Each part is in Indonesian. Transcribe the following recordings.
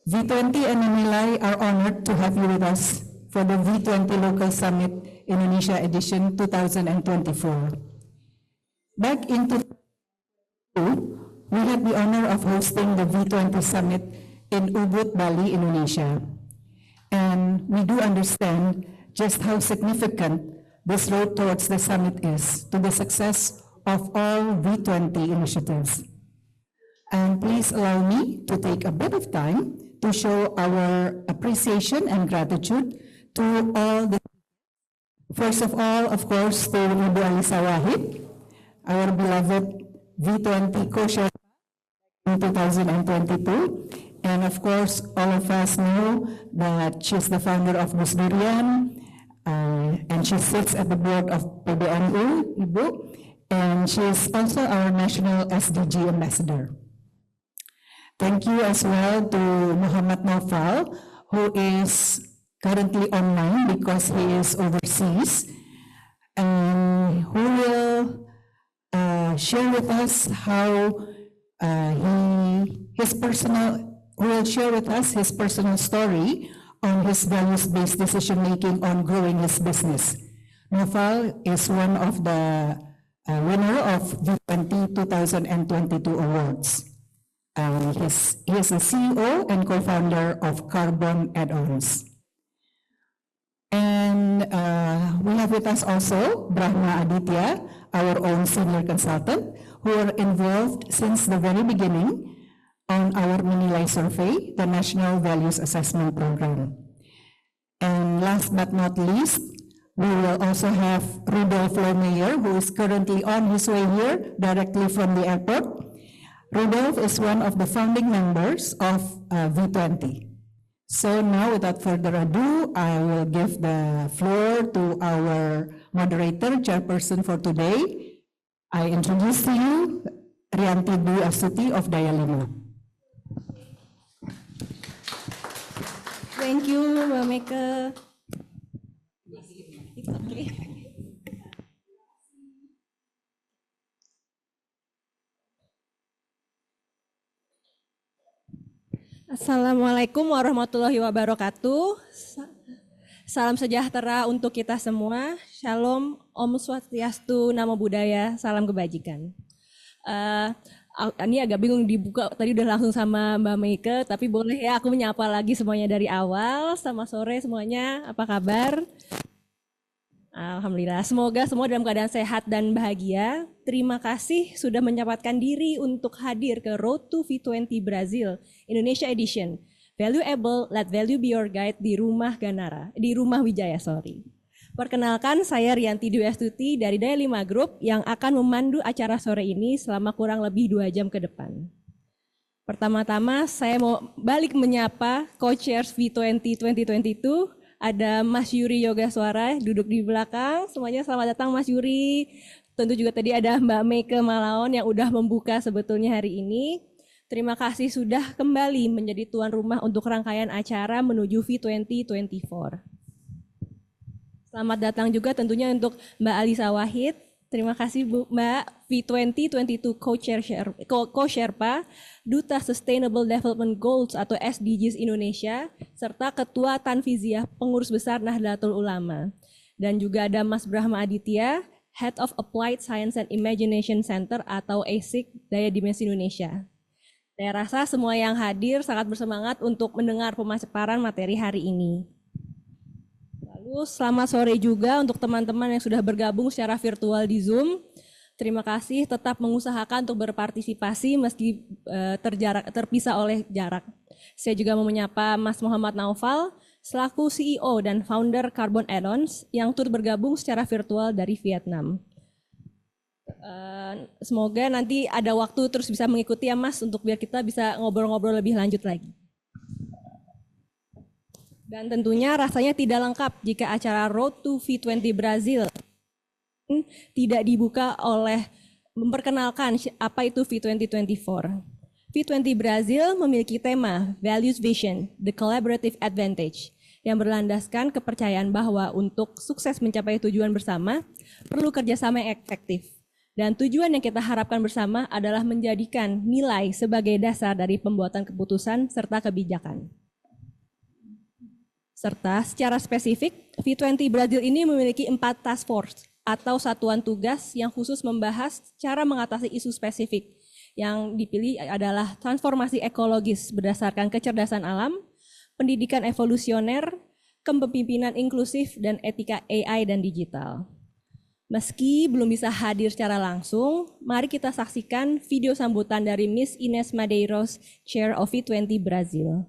V20 and Manila are honored to have you with us for the V20 Local Summit Indonesia Edition 2024. Back in 2002, we had the honor of hosting the V20 Summit in Ubud, Bali, Indonesia. And we do understand just how significant this road towards the summit is to the success of all V20 initiatives. And please allow me to take a bit of time to show our appreciation and gratitude to all the, first of all, of course, to Ibu Alisa Wahid, our beloved V20 co-chair in 2022. And of course, all of us know that she's the founder of Gus Durian, and she sits at the board of PBNU, Ibu, and she's also our national SDG ambassador. Thank you as well to Muhammad Naufal, who is currently online because he is overseas, and who will share with us how his personal story on his values-based decision-making on growing his business. Naufal is one of the winner of V20 2022 awards. He is the CEO and co-founder of Carbon Add-ons. And we have with us also Brahma Aditya, our own senior consultant, who are involved since the very beginning on our Manila survey, the National Values Assessment Program. And last but not least, we will also have Rudolf Lohmeyer, who is currently on his way here directly from the airport. Rudolf is one of the founding members of V20. So now, without further ado, I will give the floor to our moderator, chairperson for today. I introduce to you Rianti Dwi Astuti of Daya Lima. Thank you, Mbak Meka. It's okay. Assalamualaikum warahmatullahi wabarakatuh. Salam sejahtera untuk kita semua. Shalom, Om Swastiastu, Namo Buddhaya, salam kebajikan. Ini agak bingung dibuka, tadi udah langsung sama Mbak Meike, tapi boleh ya aku menyapa lagi semuanya dari awal. Selamat sore semuanya, apa kabar? Alhamdulillah, semoga semua dalam keadaan sehat dan bahagia. Terima kasih sudah menyempatkan diri untuk hadir ke Road to V20 Brazil Indonesia Edition. Valuable, let value be your guide di Rumah Wijaya. Perkenalkan, saya Rianti Dwi Astuti dari Daya Lima Group yang akan memandu acara sore ini selama kurang lebih 2 jam ke depan. Pertama-tama, saya mau balik menyapa co-chairs V20 2022. Ada Mas Yuri Yogaswara duduk di belakang. Semuanya selamat datang Mas Yuri. Tentu juga tadi ada Mbak Meike Malaon yang udah membuka sebetulnya hari ini. Terima kasih sudah kembali menjadi tuan rumah untuk rangkaian acara menuju V20 24. Selamat datang juga tentunya untuk Mbak Alisa Wahid. Terima kasih Bu Mbak, V20 22 Co-Sherpa, Duta Sustainable Development Goals atau SDGs Indonesia, serta Ketua Tanfiziah Pengurus Besar Nahdlatul Ulama. Dan juga ada Mas Brahma Aditya, Head of Applied Science and Imagination Center atau ASIC Daya Dimensi Indonesia. Saya rasa semua yang hadir sangat bersemangat untuk mendengar pemaparan materi hari ini. Lalu selamat sore juga untuk teman-teman yang sudah bergabung secara virtual di Zoom. Terima kasih tetap mengusahakan untuk berpartisipasi meski terpisah oleh jarak. Saya juga mau menyapa Mas Muhammad Naufal selaku CEO dan founder Carbon Add-ons yang turut bergabung secara virtual dari Vietnam. Semoga nanti ada waktu terus bisa mengikuti ya Mas untuk biar kita bisa ngobrol-ngobrol lebih lanjut lagi. Dan tentunya rasanya tidak lengkap jika acara Road to V20 Brazil tidak dibuka oleh memperkenalkan apa itu V20 24. V20 Brazil memiliki tema Values Vision, The Collaborative Advantage, yang berlandaskan kepercayaan bahwa untuk sukses mencapai tujuan bersama perlu kerjasama yang efektif. Dan tujuan yang kita harapkan bersama adalah menjadikan nilai sebagai dasar dari pembuatan keputusan serta kebijakan. Serta secara spesifik, V20 Brazil ini memiliki 4 task force atau satuan tugas yang khusus membahas cara mengatasi isu spesifik. Yang dipilih adalah transformasi ekologis berdasarkan kecerdasan alam, pendidikan evolusioner, kepemimpinan inklusif, dan etika AI dan digital. Meski belum bisa hadir secara langsung, mari kita saksikan video sambutan dari Miss Ines Madeiros, Chair of V20 Brazil.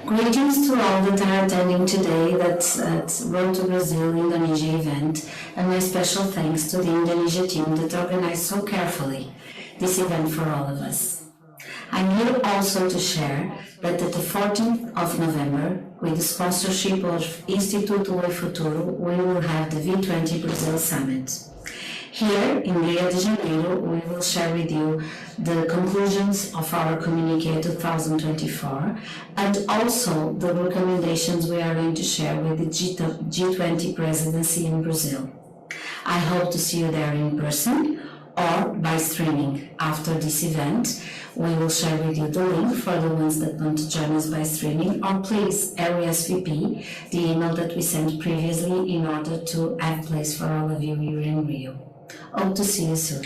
Greetings to all that are attending today that's at Road to Brazil Indonesia event, and my special thanks to the Indonesia team that organized so carefully this event for all of us. I'm here also to share that at the 14th of November, with the sponsorship of Instituto Oi Futuro, we will have the V20 Brazil Summit. Here in Rio de Janeiro, we will share with you the conclusions of our Communique 2024 and also the recommendations we are going to share with the G20 presidency in Brazil. I hope to see you there in person or by streaming. After this event, we will share with you the link for the ones that want to join us by streaming, or please RSVP, the email that we sent previously in order to have place for all of you here in Rio. Hope to see you soon.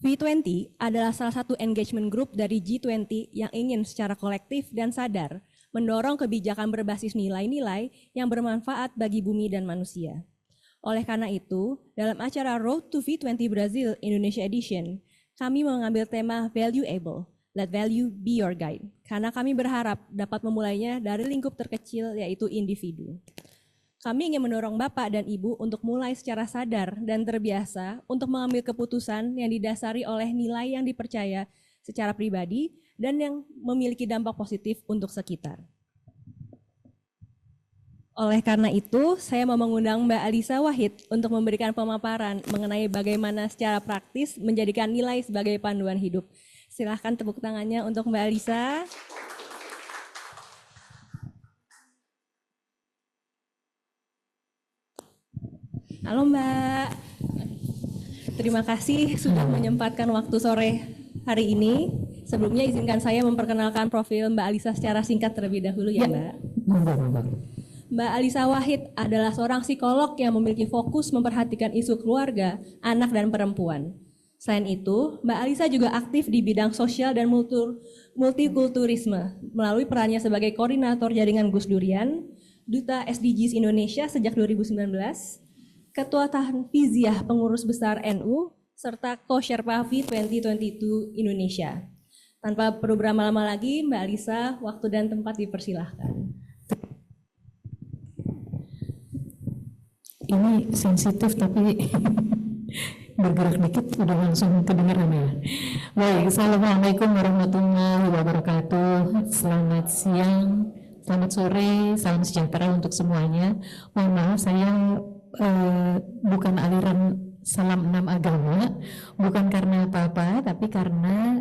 V20 adalah salah satu engagement group dari G20 yang ingin secara kolektif dan sadar mendorong kebijakan berbasis nilai-nilai yang bermanfaat bagi bumi dan manusia. Oleh karena itu, dalam acara Road to V20 Brazil Indonesia Edition, kami mengambil tema Valuable, Let Value Be Your Guide, karena kami berharap dapat memulainya dari lingkup terkecil yaitu individu. Kami ingin mendorong Bapak dan Ibu untuk mulai secara sadar dan terbiasa untuk mengambil keputusan yang didasari oleh nilai yang dipercaya secara pribadi dan yang memiliki dampak positif untuk sekitar. Oleh karena itu, saya mau mengundang Mbak Alisa Wahid untuk memberikan pemaparan mengenai bagaimana secara praktis menjadikan nilai sebagai panduan hidup. Silahkan tepuk tangannya untuk Mbak Alisa. Halo Mbak, terima kasih sudah menyempatkan waktu sore hari ini. Sebelumnya izinkan saya memperkenalkan profil Mbak Alisa secara singkat terlebih dahulu ya Mbak. Mbak Alisa Wahid adalah seorang psikolog yang memiliki fokus memperhatikan isu keluarga, anak, dan perempuan. Selain itu, Mbak Alisa juga aktif di bidang sosial dan multikulturisme melalui perannya sebagai koordinator jaringan Gus Durian, Duta SDGs Indonesia sejak 2019, Ketua Tahfiziah Pengurus Besar NU, serta Co-Sherpa V2022 Indonesia. Tanpa perlu berlama-lama lagi, Mbak Alisa, waktu dan tempat dipersilahkan. Ini sensitif tapi bergerak dikit udah langsung kedengeran ya. Baik, Assalamualaikum warahmatullahi wabarakatuh. Selamat siang, selamat sore, salam sejahtera untuk semuanya. Mohon maaf saya bukan aliran salam enam agama, bukan karena apa-apa, tapi karena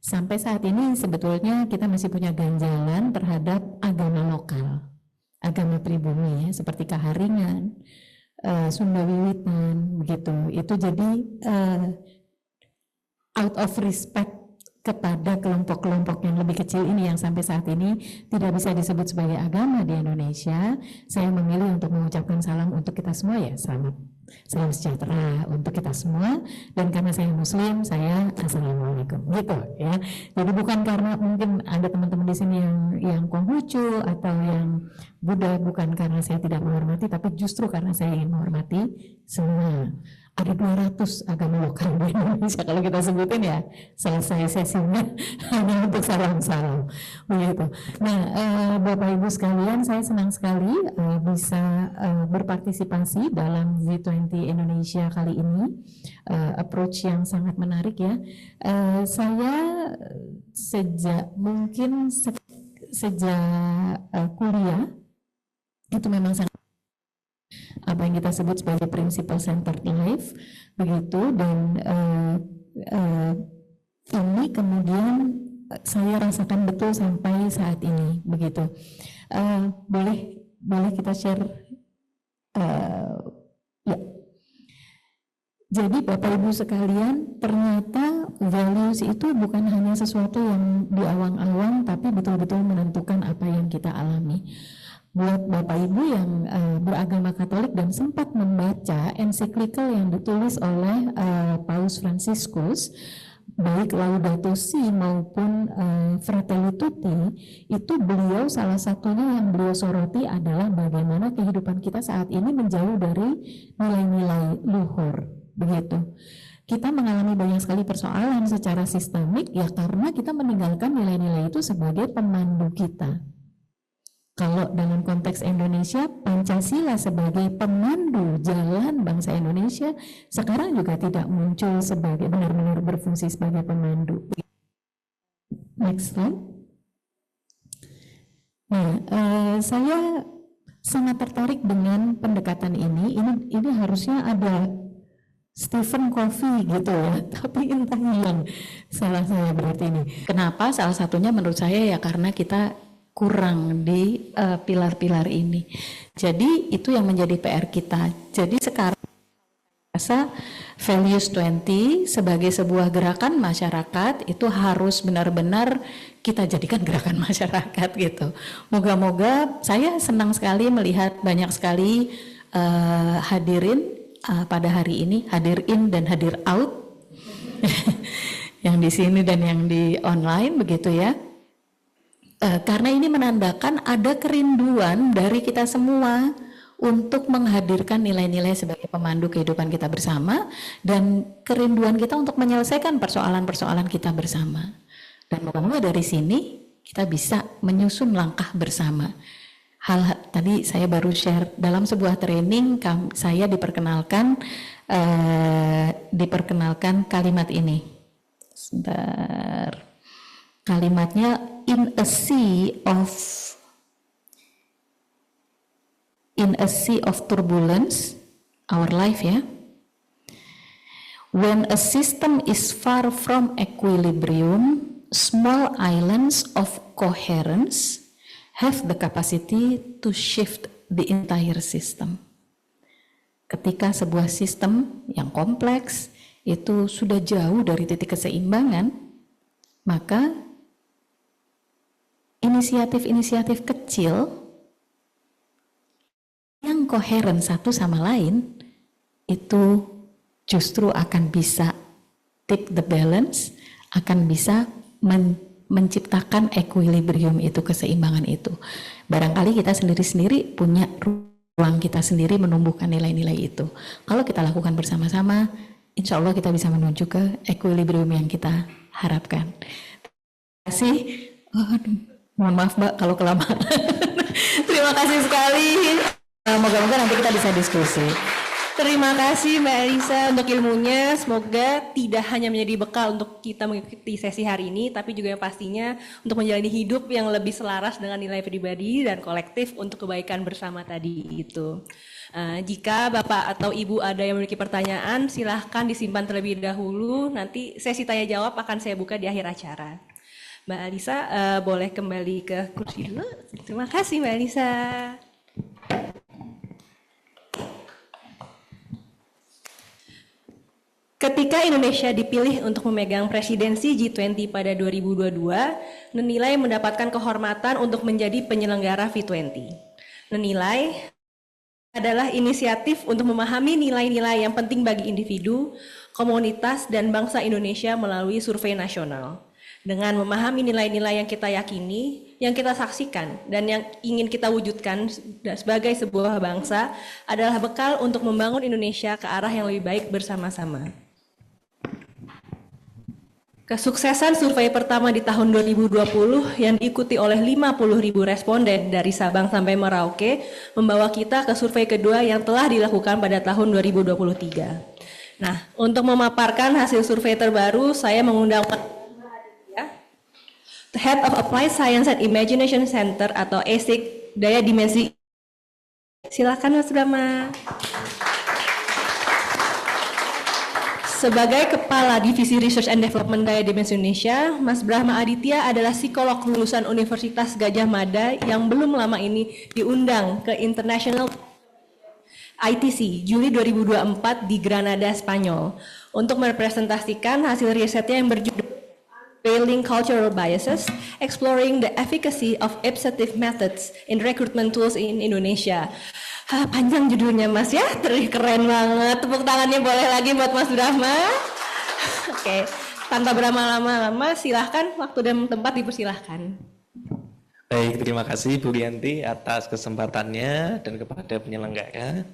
sampai saat ini sebetulnya kita masih punya ganjalan terhadap agama lokal. Agama pribumi ya, seperti Kaharingan, Sunda Wiwitan, begitu. Itu jadi out of respect kepada kelompok-kelompok yang lebih kecil ini yang sampai saat ini tidak bisa disebut sebagai agama di Indonesia, saya memilih untuk mengucapkan salam untuk kita semua ya, salam sejahtera untuk kita semua, dan karena saya Muslim, saya Assalamualaikum, gitu ya. Jadi bukan karena mungkin ada teman-teman di sini yang Konghucu atau yang Buddha, bukan karena saya tidak menghormati, tapi justru karena saya ingin menghormati semua. Ada 200 agama lokal di Indonesia kalau kita sebutin ya, selesai sesinya hanya untuk salam-salam begitu. Nah, Bapak Ibu sekalian, saya senang sekali bisa berpartisipasi dalam G20 Indonesia kali ini. Approach yang sangat menarik ya. Saya sejak kuliah itu memang sangat apa yang kita sebut sebagai principle centered life begitu, dan ini kemudian saya rasakan betul sampai saat ini begitu. Boleh boleh kita share? Ya. Jadi Bapak Ibu sekalian, ternyata values itu bukan hanya sesuatu yang di awang-awang, tapi betul-betul menentukan apa yang kita alami. Buat Bapak Ibu yang beragama Katolik dan sempat membaca ensiklikal yang ditulis oleh Paus Fransiskus, baik Laudato Si maupun Fratelli Tutti, itu beliau salah satunya yang beliau soroti adalah bagaimana kehidupan kita saat ini menjauh dari nilai-nilai luhur, begitu. Kita mengalami banyak sekali persoalan secara sistemik ya karena kita meninggalkan nilai-nilai itu sebagai pemandu kita. Kalau dalam konteks Indonesia, Pancasila sebagai pemandu jalan bangsa Indonesia sekarang juga tidak muncul sebagai benar-benar berfungsi sebagai pemandu. Next slide. Nah, saya sangat tertarik dengan pendekatan ini. Ini harusnya ada Stephen Covey gitu ya, tapi entah hilang salah saya berarti ini. Kenapa? Salah satunya menurut saya ya karena kita kurang di pilar-pilar ini. Jadi itu yang menjadi PR kita. Jadi sekarang rasa Values 20 sebagai sebuah gerakan masyarakat itu harus benar-benar kita jadikan gerakan masyarakat gitu. Moga-moga saya senang sekali melihat banyak sekali hadirin pada hari ini, hadir in dan hadir out yang di sini dan yang di online begitu ya. Karena ini menandakan ada kerinduan dari kita semua untuk menghadirkan nilai-nilai sebagai pemandu kehidupan kita bersama dan kerinduan kita untuk menyelesaikan persoalan-persoalan kita bersama. Dan moga-moga dari sini kita bisa menyusun langkah bersama. Tadi saya baru share dalam sebuah training saya diperkenalkan kalimat ini. Sebentar. Kalimatnya in a sea of turbulence, our life ya. When a system is far from equilibrium, small islands of coherence have the capacity to shift the entire system. Ketika sebuah sistem yang kompleks itu sudah jauh dari titik keseimbangan, maka inisiatif-inisiatif kecil yang koheren satu sama lain itu justru akan bisa tip the balance, akan bisa menciptakan equilibrium itu, keseimbangan itu. Barangkali kita sendiri-sendiri punya ruang kita sendiri menumbuhkan nilai-nilai itu. Kalau kita lakukan bersama-sama, insya Allah kita bisa menuju ke equilibrium yang kita harapkan. Terima kasih. Mohon maaf Mbak kalau kelamaan. Terima kasih sekali. Moga-moga nanti kita bisa diskusi. Terima kasih Mbak Elisa untuk ilmunya. Semoga tidak hanya menjadi bekal untuk kita mengikuti sesi hari ini, tapi juga yang pastinya untuk menjalani hidup yang lebih selaras dengan nilai pribadi dan kolektif untuk kebaikan bersama tadi itu. Jika Bapak atau Ibu ada yang memiliki pertanyaan, silahkan disimpan terlebih dahulu. Nanti sesi tanya jawab akan saya buka di akhir acara. Mbak Elisa boleh kembali ke kursi dulu. Terima kasih Mbak Elisa. Ketika Indonesia dipilih untuk memegang presidensi G20 pada 2022, Nenilai mendapatkan kehormatan untuk menjadi penyelenggara V20. Nenilai adalah inisiatif untuk memahami nilai-nilai yang penting bagi individu, komunitas, dan bangsa Indonesia melalui survei nasional. Dengan memahami nilai-nilai yang kita yakini, yang kita saksikan, dan yang ingin kita wujudkan sebagai sebuah bangsa adalah bekal untuk membangun Indonesia ke arah yang lebih baik bersama-sama. Kesuksesan survei pertama di tahun 2020 yang diikuti oleh 50.000 responden dari Sabang sampai Merauke membawa kita ke survei kedua yang telah dilakukan pada tahun 2023. Nah, untuk memaparkan hasil survei terbaru, saya mengundang Head of Applied Science and Imagination Center atau ASIC Daya Dimensi. Silakan Mas Brahma. Sebagai Kepala Divisi Research and Development Daya Demensi Indonesia, Mas Brahma Aditya adalah psikolog lulusan Universitas Gadjah Mada yang belum lama ini diundang ke International ITC Juli 2024 di Granada, Spanyol untuk merepresentasikan hasil risetnya yang berjudul Failing Cultural Biases, Exploring the Efficacy of Absorptive Methods in Recruitment Tools in Indonesia. Panjang judulnya Mas ya, keren banget. Tepuk tangannya boleh lagi buat Mas Brahma. Oke, tanpa berlama-lama, silahkan waktu dan tempat dipersilahkan. Baik, terima kasih Bu Rianti atas kesempatannya dan kepada penyelenggara.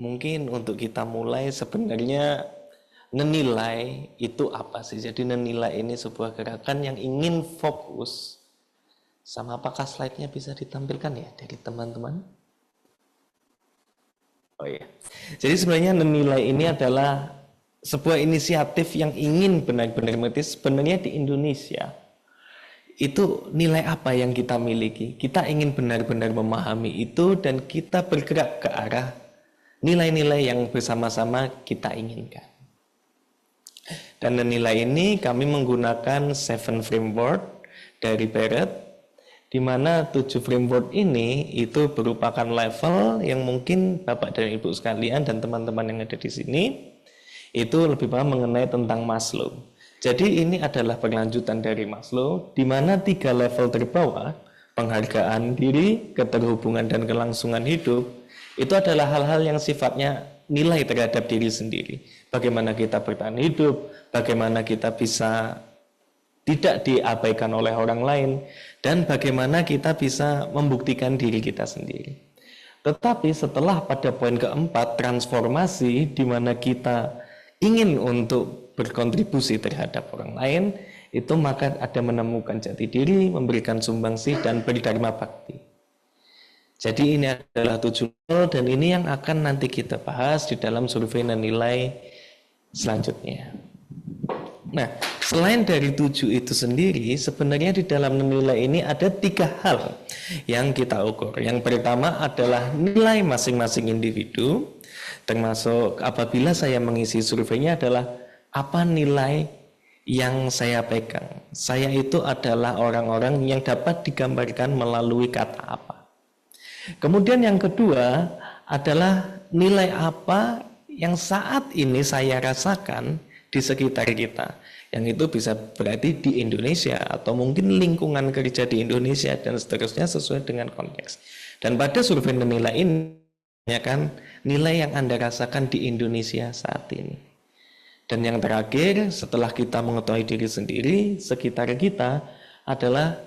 Mungkin untuk kita mulai sebenarnya menilai itu apa sih? Jadi menilai ini sebuah gerakan yang ingin fokus. Sama apakah slide-nya bisa ditampilkan ya dari teman-teman? Oh iya. Jadi sebenarnya menilai ini adalah sebuah inisiatif yang ingin benar-benar mengerti sebenarnya di Indonesia itu nilai apa yang kita miliki. Kita ingin benar-benar memahami itu dan kita bergerak ke arah nilai-nilai yang bersama-sama kita inginkan. Dan nilai ini kami menggunakan 7 framework dari Barrett, di mana 7 framework ini itu merupakan level yang mungkin Bapak dan Ibu sekalian dan teman-teman yang ada di sini itu lebih paham mengenai tentang Maslow. Jadi ini adalah berlanjutan dari Maslow, di mana 3 level terbawah, penghargaan diri, keterhubungan dan kelangsungan hidup, itu adalah hal-hal yang sifatnya nilai terhadap diri sendiri. Bagaimana kita bertahan hidup, bagaimana kita bisa tidak diabaikan oleh orang lain, dan bagaimana kita bisa membuktikan diri kita sendiri. Tetapi setelah pada poin keempat, transformasi, di mana kita ingin untuk berkontribusi terhadap orang lain, itu maka ada menemukan jati diri, memberikan sumbangsih, dan berdharma bakti. Jadi ini adalah 7 level, dan ini yang akan nanti kita bahas di dalam survei dan nilai selanjutnya. Nah, selain dari 7 itu sendiri, sebenarnya di dalam nilai ini ada 3 hal yang kita ukur. Yang pertama adalah nilai masing-masing individu, termasuk apabila saya mengisi surveinya adalah apa nilai yang saya pegang. Saya itu adalah orang-orang yang dapat digambarkan melalui kata apa. Kemudian yang kedua adalah nilai apa yang saat ini saya rasakan di sekitar kita, yang itu bisa berarti di Indonesia atau mungkin lingkungan kerja di Indonesia dan seterusnya sesuai dengan konteks. Dan pada survei nilai ini ya kan nilai yang Anda rasakan di Indonesia saat ini. Dan yang terakhir setelah kita mengetahui diri sendiri sekitar kita adalah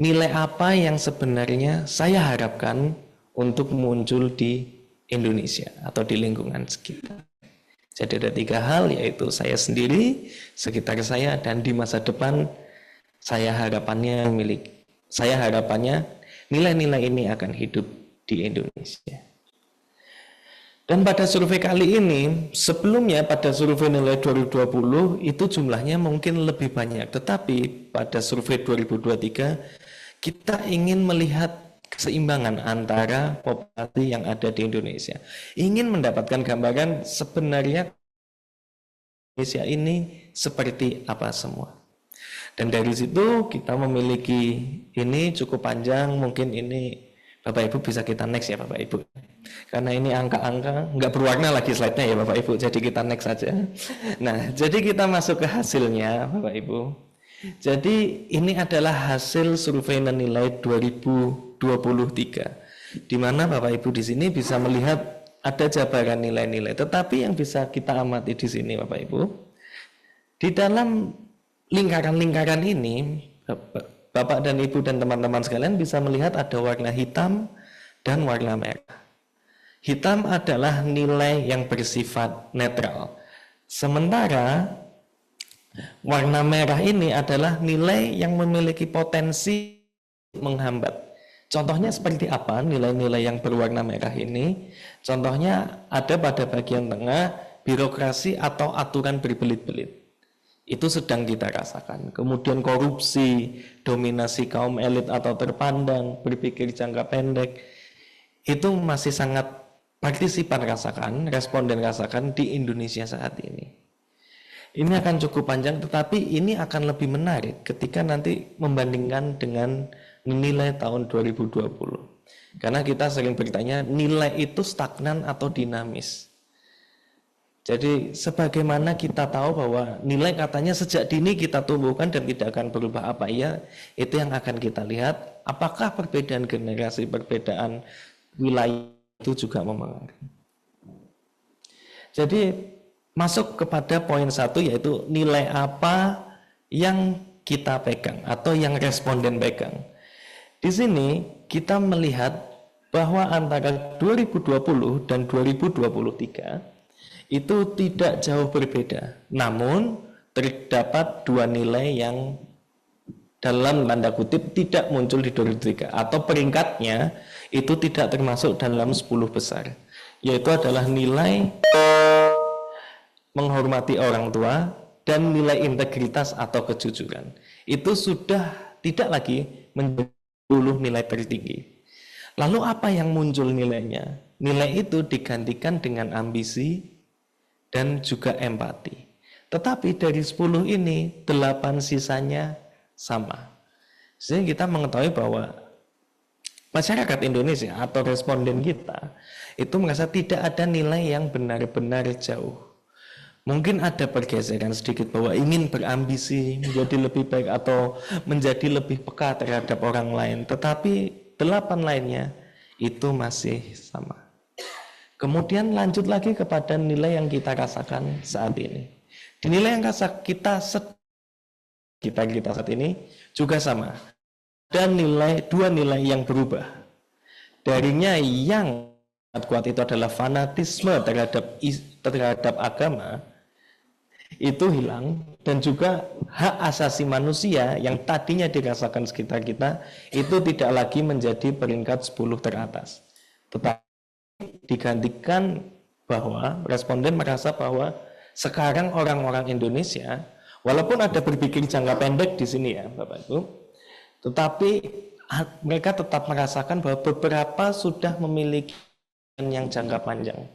nilai apa yang sebenarnya saya harapkan untuk muncul di Indonesia atau di lingkungan sekitar. Jadi ada 3 hal, yaitu saya sendiri, sekitar saya, dan di masa depan saya harapannya nilai-nilai ini akan hidup di Indonesia. Dan pada survei kali ini, sebelumnya pada survei nilai 2020 itu jumlahnya mungkin lebih banyak, tetapi pada survei 2023 kita ingin melihat keseimbangan antara populasi yang ada di Indonesia. Ingin mendapatkan gambaran sebenarnya Indonesia ini seperti apa semua. Dan dari situ kita memiliki ini cukup panjang, mungkin ini Bapak Ibu bisa kita next ya Bapak Ibu. Karena ini angka-angka nggak berwarna lagi slide-nya ya Bapak Ibu, jadi kita next saja. Nah, jadi kita masuk ke hasilnya Bapak Ibu. Jadi ini adalah hasil survei nilai 2023, di mana Bapak Ibu di sini bisa melihat ada jabaran nilai-nilai. Tetapi yang bisa kita amati di sini Bapak Ibu, di dalam lingkaran-lingkaran ini Bapak dan Ibu dan teman-teman sekalian bisa melihat ada warna hitam dan warna merah. Hitam adalah nilai yang bersifat netral. Sementara warna merah ini adalah nilai yang memiliki potensi menghambat. Contohnya seperti apa nilai-nilai yang berwarna merah ini? Contohnya ada pada bagian tengah, birokrasi atau aturan berbelit-belit. Itu sedang kita rasakan. Kemudian korupsi, dominasi kaum elit atau terpandang, berpikir jangka pendek, itu masih sangat partisipan rasakan, responden rasakan di Indonesia saat ini. Ini akan cukup panjang, tetapi ini akan lebih menarik ketika nanti membandingkan dengan nilai tahun 2020. Karena kita sering bertanya, nilai itu stagnan atau dinamis. Jadi sebagaimana kita tahu bahwa nilai katanya sejak dini kita tumbuhkan dan tidak akan berubah apa iya, itu yang akan kita lihat. Apakah perbedaan generasi, perbedaan wilayah itu juga mempengaruhi. Jadi masuk kepada poin 1, yaitu nilai apa yang kita pegang atau yang responden pegang. Di sini kita melihat bahwa antara 2020 dan 2023 itu tidak jauh berbeda. Namun terdapat dua nilai yang dalam tanda kutip tidak muncul di 2023 atau peringkatnya itu tidak termasuk dalam 10 besar. Yaitu adalah nilai menghormati orang tua dan nilai integritas atau kejujuran. Itu sudah tidak lagi menjadi 10 nilai tertinggi. Lalu apa yang muncul nilainya? Nilai itu digantikan dengan ambisi dan juga empati. Tetapi dari 10 ini 8 sisanya sama. Sehingga kita mengetahui bahwa masyarakat Indonesia atau responden kita itu merasa tidak ada nilai yang benar-benar jauh. Mungkin ada pergeseran sedikit bahwa ingin berambisi menjadi lebih baik atau menjadi lebih peka terhadap orang lain. Tetapi 8 lainnya itu masih sama. Kemudian lanjut lagi kepada nilai yang kita rasakan saat ini. Di nilai yang kita saat ini juga sama. Dan dua nilai yang berubah. Darinya yang kuat itu adalah fanatisme terhadap agama, itu hilang, dan juga hak asasi manusia yang tadinya dirasakan sekitar kita itu tidak lagi menjadi peringkat 10 teratas, tetapi digantikan bahwa responden merasa bahwa sekarang orang-orang Indonesia, walaupun ada berpikir jangka pendek di sini ya Bapak Ibu, tetapi mereka tetap merasakan bahwa beberapa sudah memiliki yang jangka panjang.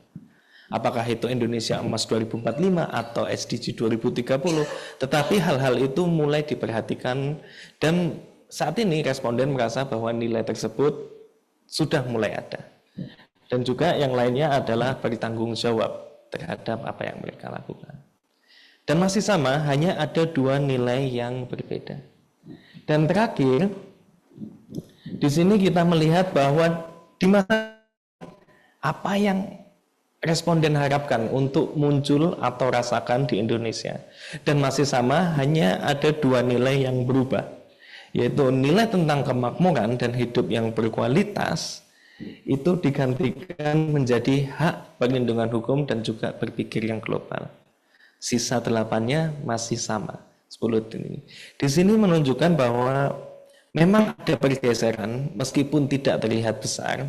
Apakah itu Indonesia Emas 2045 atau SDG 2030, tetapi hal-hal itu mulai diperhatikan dan saat ini responden merasa bahwa nilai tersebut sudah mulai ada. Dan juga yang lainnya adalah bertanggung jawab terhadap apa yang mereka lakukan. Dan masih sama, hanya ada dua nilai yang berbeda. Dan terakhir, di sini kita melihat bahwa di masa apa yang responden harapkan untuk muncul atau rasakan di Indonesia. Dan masih sama, hanya ada dua nilai yang berubah, yaitu nilai tentang kemakmuran dan hidup yang berkualitas, itu digantikan menjadi hak perlindungan hukum dan juga berpikir yang global. Sisa 8-nya masih sama, 10 ini. Di sini menunjukkan bahwa memang ada pergeseran, meskipun tidak terlihat besar,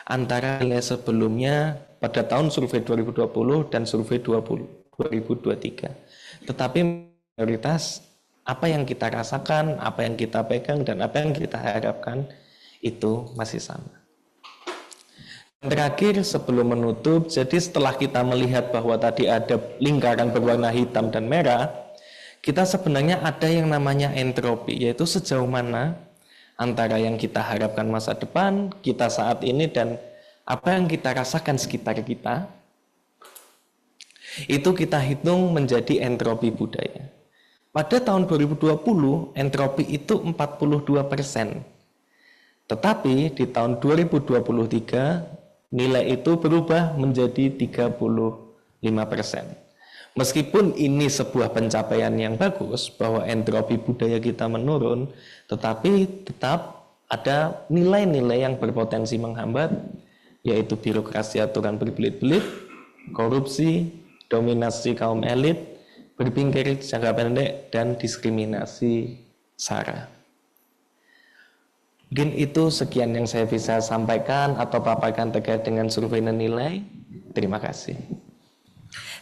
antara nilai sebelumnya pada tahun survei 2020 dan survei 2023. Tetapi mayoritas apa yang kita rasakan, apa yang kita pegang, dan apa yang kita harapkan itu masih sama. Terakhir sebelum menutup, jadi setelah kita melihat bahwa tadi ada lingkaran berwarna hitam dan merah, kita sebenarnya ada yang namanya entropi, yaitu sejauh mana antara yang kita harapkan masa depan, kita saat ini, dan apa yang kita rasakan sekitar kita, itu kita hitung menjadi entropi budaya. Pada tahun 2020, entropi itu 42%. Tetapi di tahun 2023, nilai itu berubah menjadi 35%. Meskipun ini sebuah pencapaian yang bagus, bahwa entropi budaya kita menurun, tetapi tetap ada nilai-nilai yang berpotensi menghambat, yaitu birokrasi aturan berbelit-belit, korupsi, dominasi kaum elit, berpikir jangka pendek, dan diskriminasi SARA. Mungkin itu sekian yang saya bisa sampaikan atau paparkan terkait dengan survei dan nilai. Terima kasih.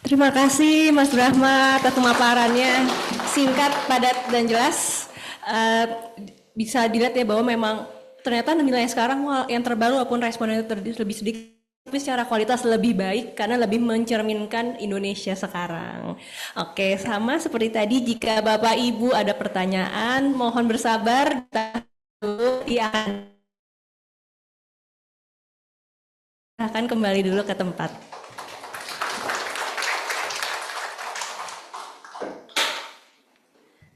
Terima kasih Mas Brahma atas pemaparannya, singkat, padat, dan jelas. Bisa dilihat ya bahwa memang ternyata nilai sekarang yang terbaru walaupun responnya lebih sedikit, tapi secara kualitas lebih baik karena lebih mencerminkan Indonesia sekarang. Oke, sama seperti tadi, jika Bapak Ibu ada pertanyaan, mohon bersabar, akan kembali dulu ke tempat.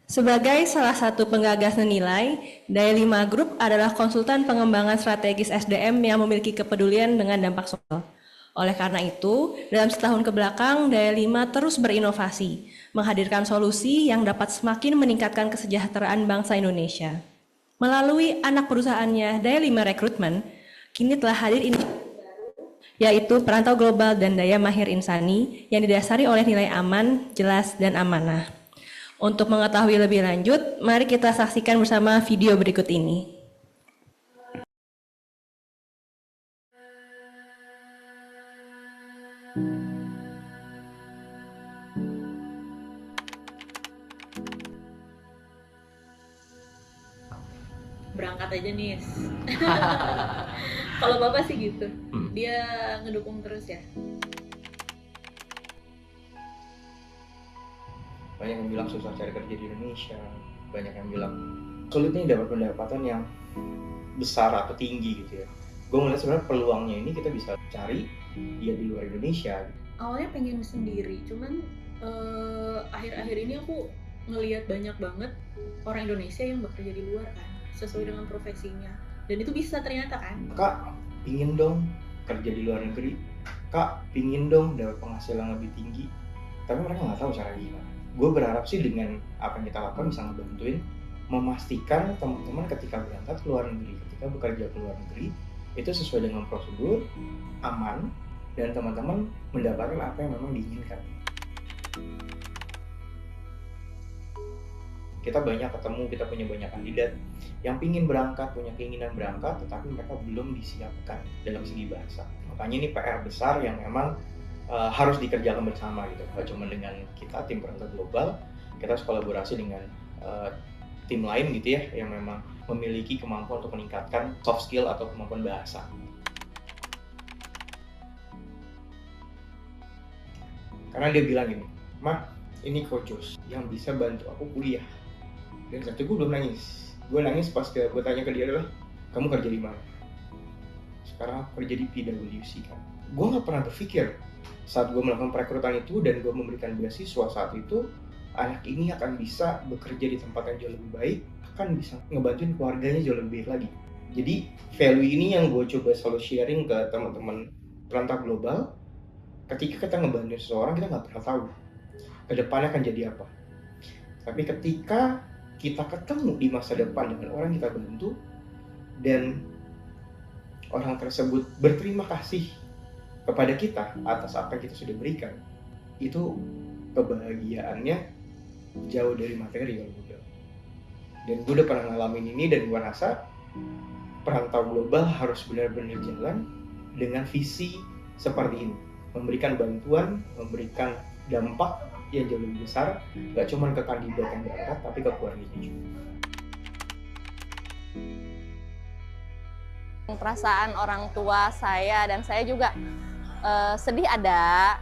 Sebagai salah satu penggagas nilai, Daya 5 Group adalah konsultan pengembangan strategis SDM yang memiliki kepedulian dengan dampak sosial. Oleh karena itu, dalam setahun kebelakang, Daya 5 terus berinovasi, menghadirkan solusi yang dapat semakin meningkatkan kesejahteraan bangsa Indonesia. Melalui anak perusahaannya, Daya 5 Recruitment, kini telah hadir yaitu Perantau Global dan Daya Mahir Insani yang didasari oleh nilai aman, jelas, dan amanah. Untuk mengetahui lebih lanjut, mari kita saksikan bersama video berikut ini. Berangkat aja nih. Kalau Bapak sih gitu, dia ngedukung terus ya. Banyak yang bilang susah cari kerja di Indonesia, banyak yang bilang sulitnya dapat pendapatan yang besar atau tinggi gitu ya. Gue melihat sebenarnya peluangnya ini kita bisa cari dia di luar Indonesia. Awalnya pengen sendiri, cuman akhir-akhir ini aku ngelihat banyak banget orang Indonesia yang bekerja di luar kan, sesuai dengan profesinya. Dan itu bisa ternyata kan. Kak, pingin dong kerja di luar negeri. Kak, pingin dong dapat penghasilan lebih tinggi. Tapi mereka nggak tahu cara gimana. Gue berharap sih dengan apa yang kita lakukan bisa ngebantuin memastikan teman-teman ketika berangkat ke luar negeri, ketika bekerja ke luar negeri itu sesuai dengan prosedur, aman, dan teman-teman mendapatkan apa yang memang diinginkan. Kita banyak ketemu, kita punya banyak kandidat yang pingin berangkat, punya keinginan berangkat, tetapi mereka belum disiapkan dalam segi bahasa. Makanya ini PR besar yang memang harus dikerjakan bersama gitu. Gak cuma dengan kita tim Perantau Global, kita harus kolaborasi dengan tim lain gitu ya yang memang memiliki kemampuan untuk meningkatkan soft skill atau kemampuan bahasa. Karena dia bilang gini, "Ma, ini Coach Jos yang bisa bantu aku kuliah." Dan saat itu gue belum nangis. Gue nangis pas gue tanya ke dia adalah, "Kamu kerja di mana?" Sekarang aku kerja di PwC kan. Gue gak pernah berpikir saat gue melakukan perekrutan itu dan gue memberikan beasiswa saat itu, anak ini akan bisa bekerja di tempat yang jauh lebih baik, akan bisa ngebantuin keluarganya jauh lebih baik lagi. Jadi value ini yang gue coba selalu sharing ke teman-teman Perantau Global. Ketika kita ngebantu seseorang, kita nggak pernah tahu ke depannya akan jadi apa. Tapi ketika kita ketemu di masa depan dengan orang yang kita bantu dan orang tersebut berterima kasih kepada kita atas apa yang kita sudah berikan, itu kebahagiaannya jauh dari materi kalau gue bilang. Dan gue udah pernah ngalamin ini dan gue rasa Perantau Global harus benar-benar jalan dengan visi seperti ini, memberikan bantuan, memberikan dampak yang jauh lebih besar, gak cuma ke kandidat yang berangkat tapi ke keluarganya juga. Perasaan orang tua saya dan saya juga sedih ada,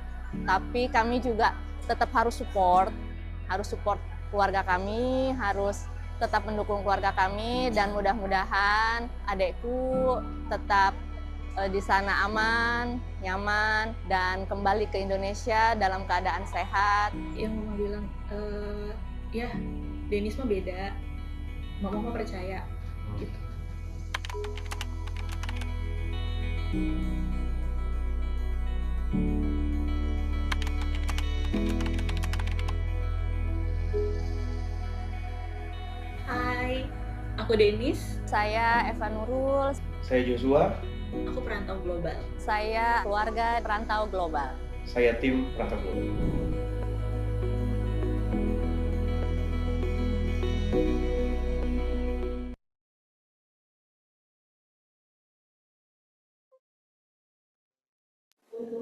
tapi kami juga tetap harus support keluarga kami, harus tetap mendukung keluarga kami, dan mudah-mudahan adekku tetap di sana aman, nyaman, dan kembali ke Indonesia dalam keadaan sehat. Yang mama bilang, ya Denis mah beda, mama percaya gitu. Hai, aku Denis. Saya Eva Nurul. Saya Joshua. Aku Perantau Global. Saya keluarga Perantau Global. Saya tim Perantau Global.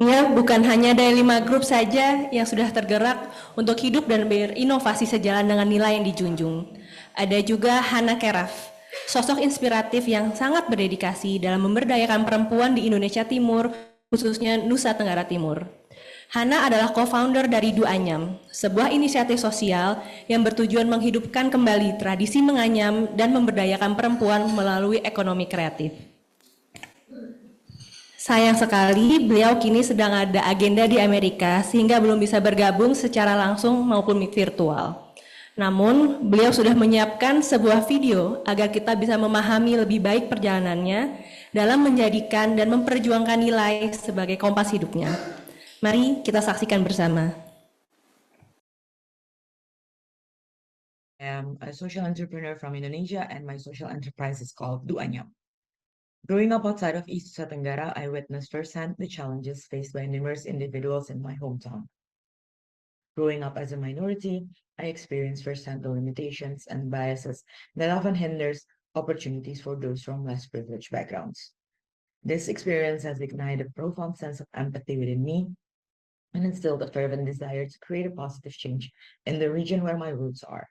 Ya, bukan hanya Daya 5 Group saja yang sudah tergerak untuk hidup dan berinovasi sejalan dengan nilai yang dijunjung. Ada juga Hana Keraf, sosok inspiratif yang sangat berdedikasi dalam memberdayakan perempuan di Indonesia Timur khususnya Nusa Tenggara Timur. Hana adalah co-founder dari Duanyam, sebuah inisiatif sosial yang bertujuan menghidupkan kembali tradisi menganyam dan memberdayakan perempuan melalui ekonomi kreatif. Sayang sekali, beliau kini sedang ada agenda di Amerika sehingga belum bisa bergabung secara langsung maupun virtual. Namun, beliau sudah menyiapkan sebuah video agar kita bisa memahami lebih baik perjalanannya dalam menjadikan dan memperjuangkan nilai sebagai kompas hidupnya. Mari kita saksikan bersama. I am a social entrepreneur from Indonesia, and my social enterprise is called Duanyam. Growing up outside of East Nusa Tenggara, I witnessed firsthand the challenges faced by numerous individuals in my hometown. Growing up as a minority, I experienced firsthand the limitations and biases that often hinders opportunities for those from less privileged backgrounds. This experience has ignited a profound sense of empathy within me and instilled a fervent desire to create a positive change in the region where my roots are.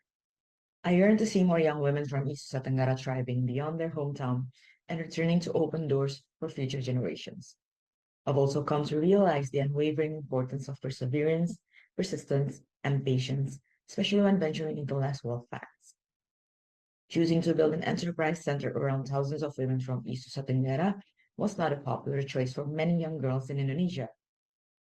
I yearn to see more young women from East Nusa Tenggara thriving beyond their hometown and returning to open doors for future generations. I've also come to realize the unwavering importance of perseverance, persistence, and patience, especially when venturing into less well paths. Choosing to build an enterprise centered around thousands of women from East Nusa Tenggara was not a popular choice for many young girls in Indonesia.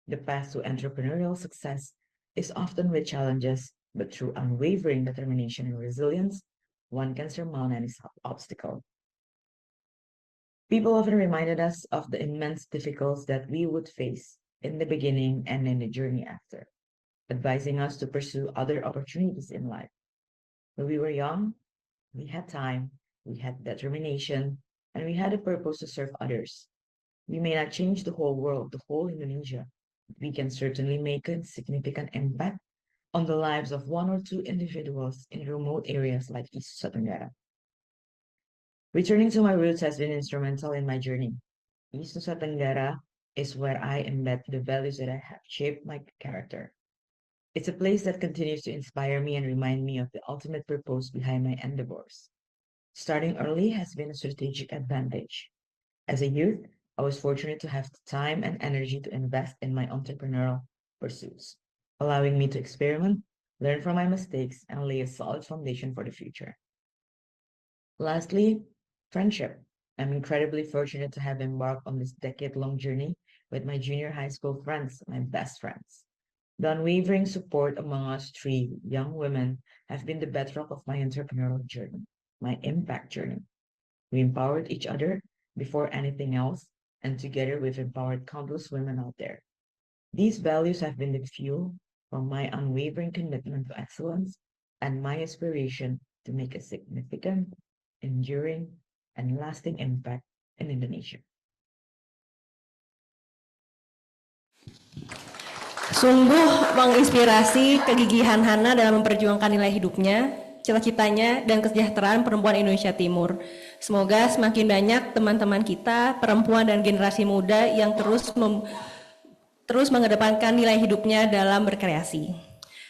The path to entrepreneurial success is often with challenges, but through unwavering determination and resilience, one can surmount any obstacle. People often reminded us of the immense difficulties that we would face in the beginning and in the journey after, advising us to pursue other opportunities in life. When we were young, we had time, we had determination, and we had a purpose to serve others. We may not change the whole world, the whole Indonesia. We can certainly make a significant impact on the lives of one or two individuals in remote areas like East Nusa Tenggara. Returning to my roots has been instrumental in my journey. East Nusa Tenggara is where I embed the values that have shaped my character. It's a place that continues to inspire me and remind me of the ultimate purpose behind my endeavors. Starting early has been a strategic advantage. As a youth, I was fortunate to have the time and energy to invest in my entrepreneurial pursuits, allowing me to experiment, learn from my mistakes, and lay a solid foundation for the future. Lastly, friendship. I'm incredibly fortunate to have embarked on this decade-long journey with my junior high school friends, my best friends. The unwavering support among us three young women have been the bedrock of my entrepreneurial journey, my impact journey. We empowered each other before anything else, and together we've empowered countless women out there. These values have been the fuel for my unwavering commitment to excellence and my aspiration to make a significant, enduring, and lasting impact in Indonesia. Sungguh menginspirasi kegigihan Hana dalam memperjuangkan nilai hidupnya, cita-citanya, dan kesejahteraan perempuan Indonesia Timur. Semoga semakin banyak teman-teman kita, perempuan dan generasi muda yang terus mengedepankan nilai hidupnya dalam berkreasi.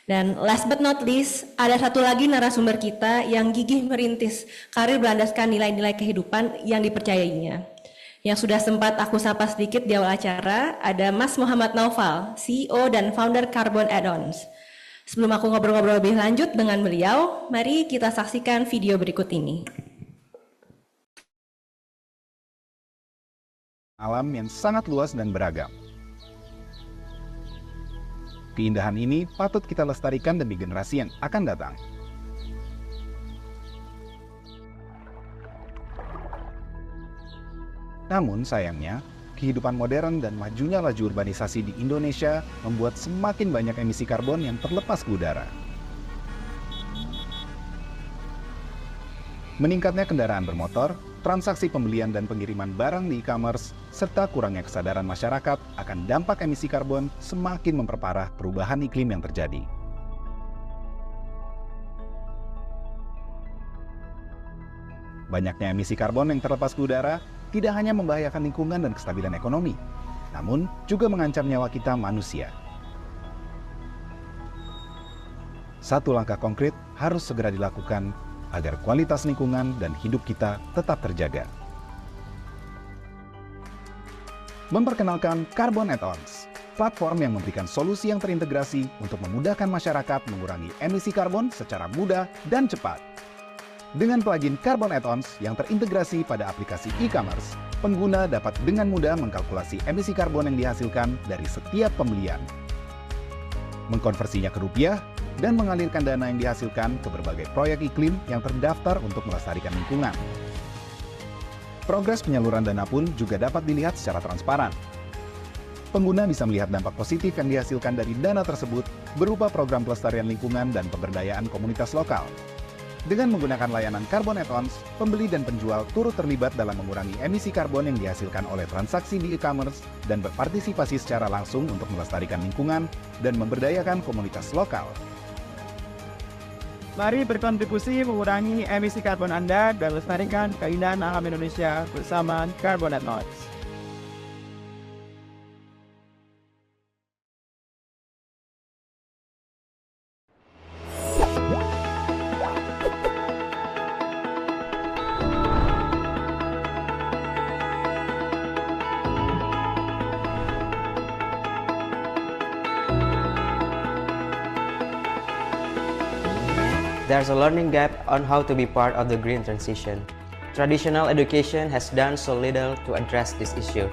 Dan last but not least, ada satu lagi narasumber kita yang gigih merintis karir berlandaskan nilai-nilai kehidupan yang dipercayainya. Yang sudah sempat aku sapa sedikit di awal acara, ada Mas Muhammad Naufal, CEO dan founder Carbon Add-ons. Sebelum aku ngobrol-ngobrol lebih lanjut dengan beliau, mari kita saksikan video berikut ini. Alam yang sangat luas dan beragam. Keindahan ini patut kita lestarikan demi generasi yang akan datang. Namun sayangnya, kehidupan modern dan majunya laju urbanisasi di Indonesia membuat semakin banyak emisi karbon yang terlepas ke udara. Meningkatnya kendaraan bermotor, transaksi pembelian dan pengiriman barang di e-commerce, serta kurangnya kesadaran masyarakat akan dampak emisi karbon semakin memperparah perubahan iklim yang terjadi. Banyaknya emisi karbon yang terlepas ke udara tidak hanya membahayakan lingkungan dan kestabilan ekonomi, namun juga mengancam nyawa kita manusia. Satu langkah konkret harus segera dilakukan agar kualitas lingkungan dan hidup kita tetap terjaga. memperkenalkan Carbon Add-ons, platform yang memberikan solusi yang terintegrasi untuk memudahkan masyarakat mengurangi emisi karbon secara mudah dan cepat. Dengan plugin Carbon Add-ons yang terintegrasi pada aplikasi e-commerce, pengguna dapat dengan mudah mengkalkulasi emisi karbon yang dihasilkan dari setiap pembelian, mengkonversinya ke rupiah, dan mengalirkan dana yang dihasilkan ke berbagai proyek iklim yang terdaftar untuk melestarikan lingkungan. Progres penyaluran dana pun juga dapat dilihat secara transparan. Pengguna bisa melihat dampak positif yang dihasilkan dari dana tersebut berupa program pelestarian lingkungan dan pemberdayaan komunitas lokal. Dengan menggunakan layanan Carbon Add-ons, pembeli dan penjual turut terlibat dalam mengurangi emisi karbon yang dihasilkan oleh transaksi di e-commerce dan berpartisipasi secara langsung untuk melestarikan lingkungan dan memberdayakan komunitas lokal. Mari berkontribusi mengurangi emisi karbon Anda dan lestarikan keindahan alam Indonesia bersama Carbon Add-ons. There's a learning gap on how to be part of the green transition. Traditional education has done so little to address this issue.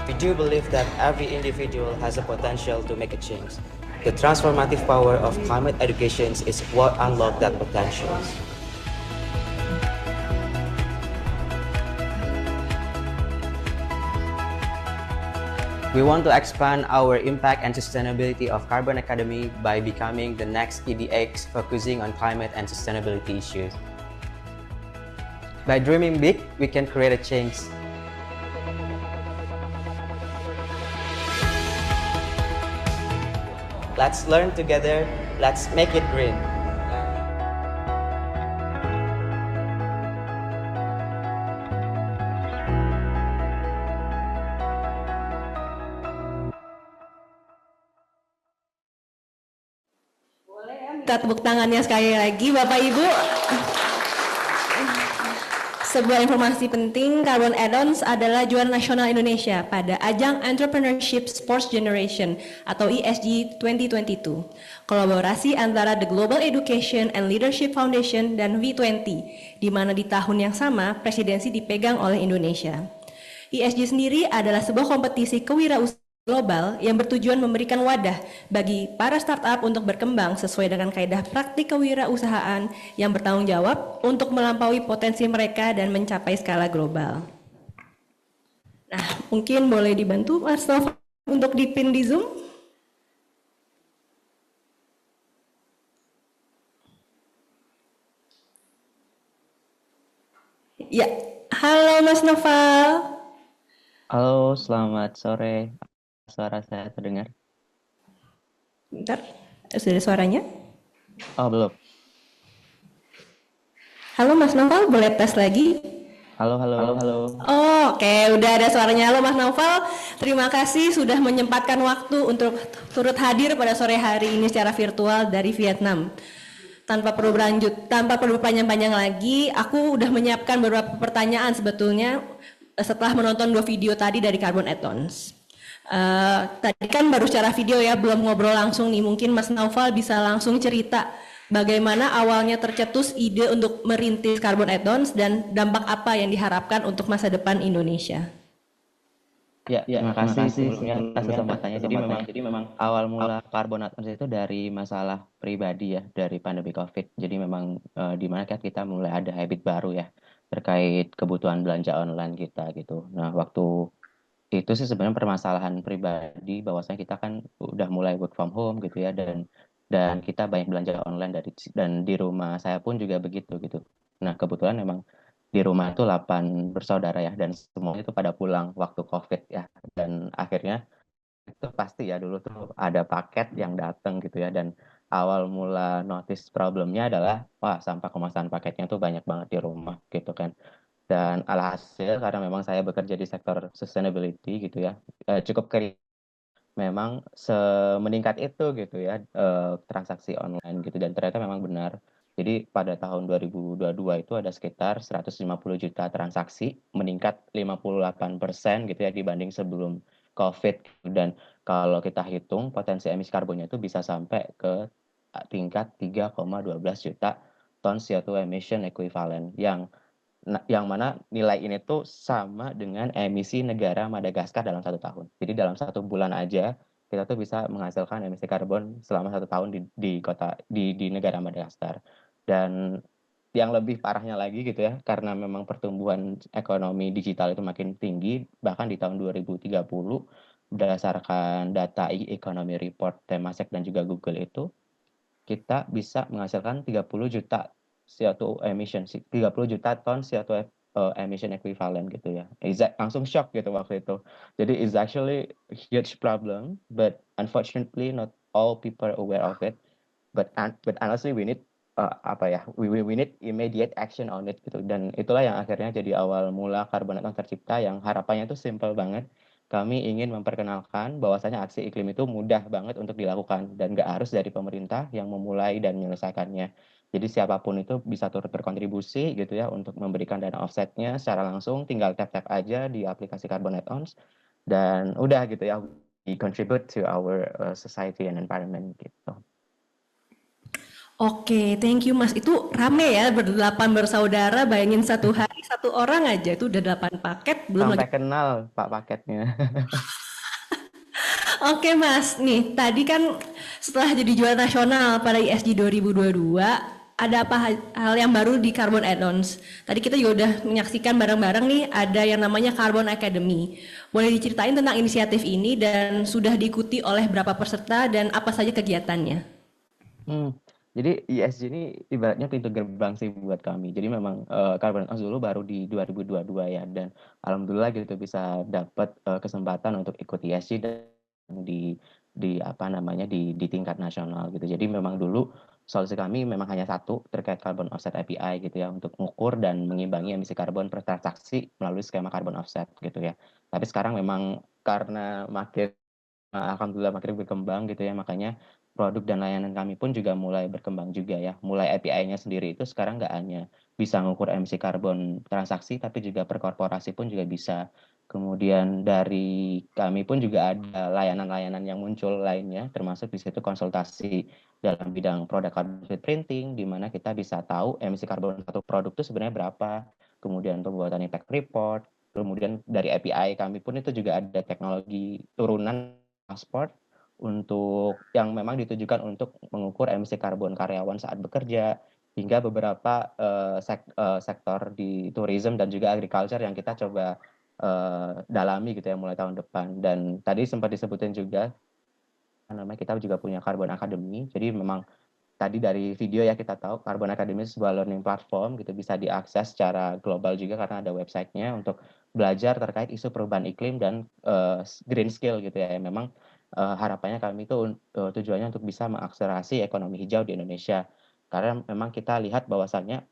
We do believe that every individual has a potential to make a change. The transformative power of climate education is what unlocks that potential. We want to expand our impact and sustainability of Carbon Academy by becoming the next EDX focusing on climate and sustainability issues. By dreaming big, we can create a change. Let's learn together, let's make it green. Kita tepuk tangannya sekali lagi Bapak Ibu. Sebuah informasi penting, Carbon Add-ons adalah juara nasional Indonesia pada ajang Entrepreneurship Sports Generation atau ESG 2022. Kolaborasi antara The Global Education and Leadership Foundation dan V20, di mana di tahun yang sama presidensi dipegang oleh Indonesia. ESG sendiri adalah sebuah kompetisi kewirausahaan global yang bertujuan memberikan wadah bagi para startup untuk berkembang sesuai dengan kaidah praktik kewirausahaan yang bertanggung jawab untuk melampaui potensi mereka dan mencapai skala global. Nah, mungkin boleh dibantu Mas Nova untuk dipin di Zoom. Ya, halo Mas Noval. Halo, selamat sore. Suara saya terdengar? Bentar, sudah ada suaranya? Oh, belum. Halo Mas Noval, boleh tes lagi? Halo. Oh, oke, udah ada suaranya. Halo Mas Noval, terima kasih sudah menyempatkan waktu untuk turut hadir pada sore hari ini secara virtual dari Vietnam. Tanpa perlu panjang-panjang lagi, aku udah menyiapkan beberapa pertanyaan sebetulnya setelah menonton 2 video tadi dari Carbon Add-ons. Tadi kan baru secara video ya, belum ngobrol langsung nih. Mungkin Mas Naufal bisa langsung cerita bagaimana awalnya tercetus ide untuk merintis Carbon Add-ons dan dampak apa yang diharapkan untuk masa depan Indonesia. Ya, terima kasih sebelumnya atas kesempatannya. Jadi memang awal mula Carbon Add-ons itu dari masalah pribadi ya, dari pandemi COVID. Jadi memang di mana kita mulai ada habit baru ya terkait kebutuhan belanja online kita gitu. Nah, waktu itu sih sebenarnya permasalahan pribadi bahwasanya kita kan udah mulai work from home gitu ya, dan kita banyak belanja online dan di rumah saya pun juga begitu gitu. Nah, kebetulan memang di rumah itu 8 bersaudara ya, dan semuanya itu pada pulang waktu COVID ya. Dan akhirnya itu pasti ya dulu tuh ada paket yang datang gitu ya, dan awal mula notice problemnya adalah wah, sampah kemasan paketnya tuh banyak banget di rumah gitu kan. Dan alhasil karena memang saya bekerja di sektor sustainability gitu ya, cukup memang semeningkat itu gitu ya, transaksi online gitu, dan ternyata memang benar. Jadi pada tahun 2022 itu ada sekitar 150 juta transaksi, meningkat 58% gitu ya dibanding sebelum COVID. Dan kalau kita hitung potensi emisi karbonnya itu bisa sampai ke tingkat 3,12 juta ton CO2 emission equivalent, yang mana nilai ini tuh sama dengan emisi negara Madagaskar dalam 1 tahun. Jadi dalam 1 bulan aja kita tuh bisa menghasilkan emisi karbon selama 1 tahun di negara Madagaskar. Dan yang lebih parahnya lagi gitu ya, karena memang pertumbuhan ekonomi digital itu makin tinggi, bahkan di tahun 2030 berdasarkan data Economy Report Temasek dan juga Google itu, kita bisa menghasilkan 30 juta CO2 emission, 30 juta ton CO2 emission equivalent gitu ya. Langsung shock gitu waktu itu. Jadi it's actually a huge problem, but unfortunately not all people are aware of it. But honestly we need we need immediate action on it gitu. Dan itulah yang akhirnya jadi awal mula Carbon Net tercipta, yang harapannya itu simple banget. Kami ingin memperkenalkan bahwasanya aksi iklim itu mudah banget untuk dilakukan dan nggak harus dari pemerintah yang memulai dan menyelesaikannya. Jadi siapapun itu bisa turut berkontribusi gitu ya untuk memberikan dana offsetnya secara langsung, tinggal tap-tap aja di aplikasi Carbon Net dan udah gitu ya, we contribute to our society and environment gitu. Oke, thank you Mas. Itu rame ya, berdelapan bersaudara, bayangin 1 hari 1 orang aja itu udah 8 paket, belum Sampai lagi. kenal Pak paketnya. Oke Mas, nih tadi kan setelah jadi juara nasional pada ISG 2022, ada apa hal yang baru di Carbon Add-ons? Tadi kita juga udah menyaksikan bareng-bareng nih, ada yang namanya Carbon Academy. Boleh diceritain tentang inisiatif ini dan sudah diikuti oleh berapa peserta dan apa saja kegiatannya? Jadi ESG ini ibaratnya pintu gerbang sih buat kami. Jadi memang Carbon Add dulu baru di 2022 ya, dan alhamdulillah gitu bisa dapat kesempatan untuk ikut ESG di apa namanya di tingkat nasional gitu. Jadi memang dulu solusi kami memang hanya satu terkait carbon offset API gitu ya, untuk mengukur dan mengimbangi emisi karbon per transaksi melalui skema carbon offset gitu ya. Tapi sekarang memang karena alhamdulillah makin berkembang gitu ya, makanya produk dan layanan kami pun juga mulai berkembang juga ya. Mulai API-nya sendiri itu sekarang nggak hanya bisa mengukur emisi karbon transaksi, tapi juga per korporasi pun juga bisa. Kemudian dari kami pun juga ada layanan-layanan yang muncul lainnya, termasuk di situ konsultasi dalam bidang product carbon footprinting, di mana kita bisa tahu emisi karbon satu produk itu sebenarnya berapa. Kemudian pembuatan impact report. Kemudian dari API kami pun itu juga ada teknologi turunan transport untuk yang memang ditujukan untuk mengukur emisi karbon karyawan saat bekerja, hingga beberapa sektor di tourism dan juga agriculture yang kita coba dalami gitu ya mulai tahun depan. Dan tadi sempat disebutin juga namanya kita juga punya Carbon Academy. Jadi memang tadi dari video ya kita tahu Carbon Academy sebuah learning platform gitu, bisa diakses secara global juga karena ada websitenya untuk belajar terkait isu perubahan iklim dan green skill gitu ya. Memang harapannya kami itu tujuannya untuk bisa mengakselerasi ekonomi hijau di Indonesia, karena memang kita lihat bahwasannya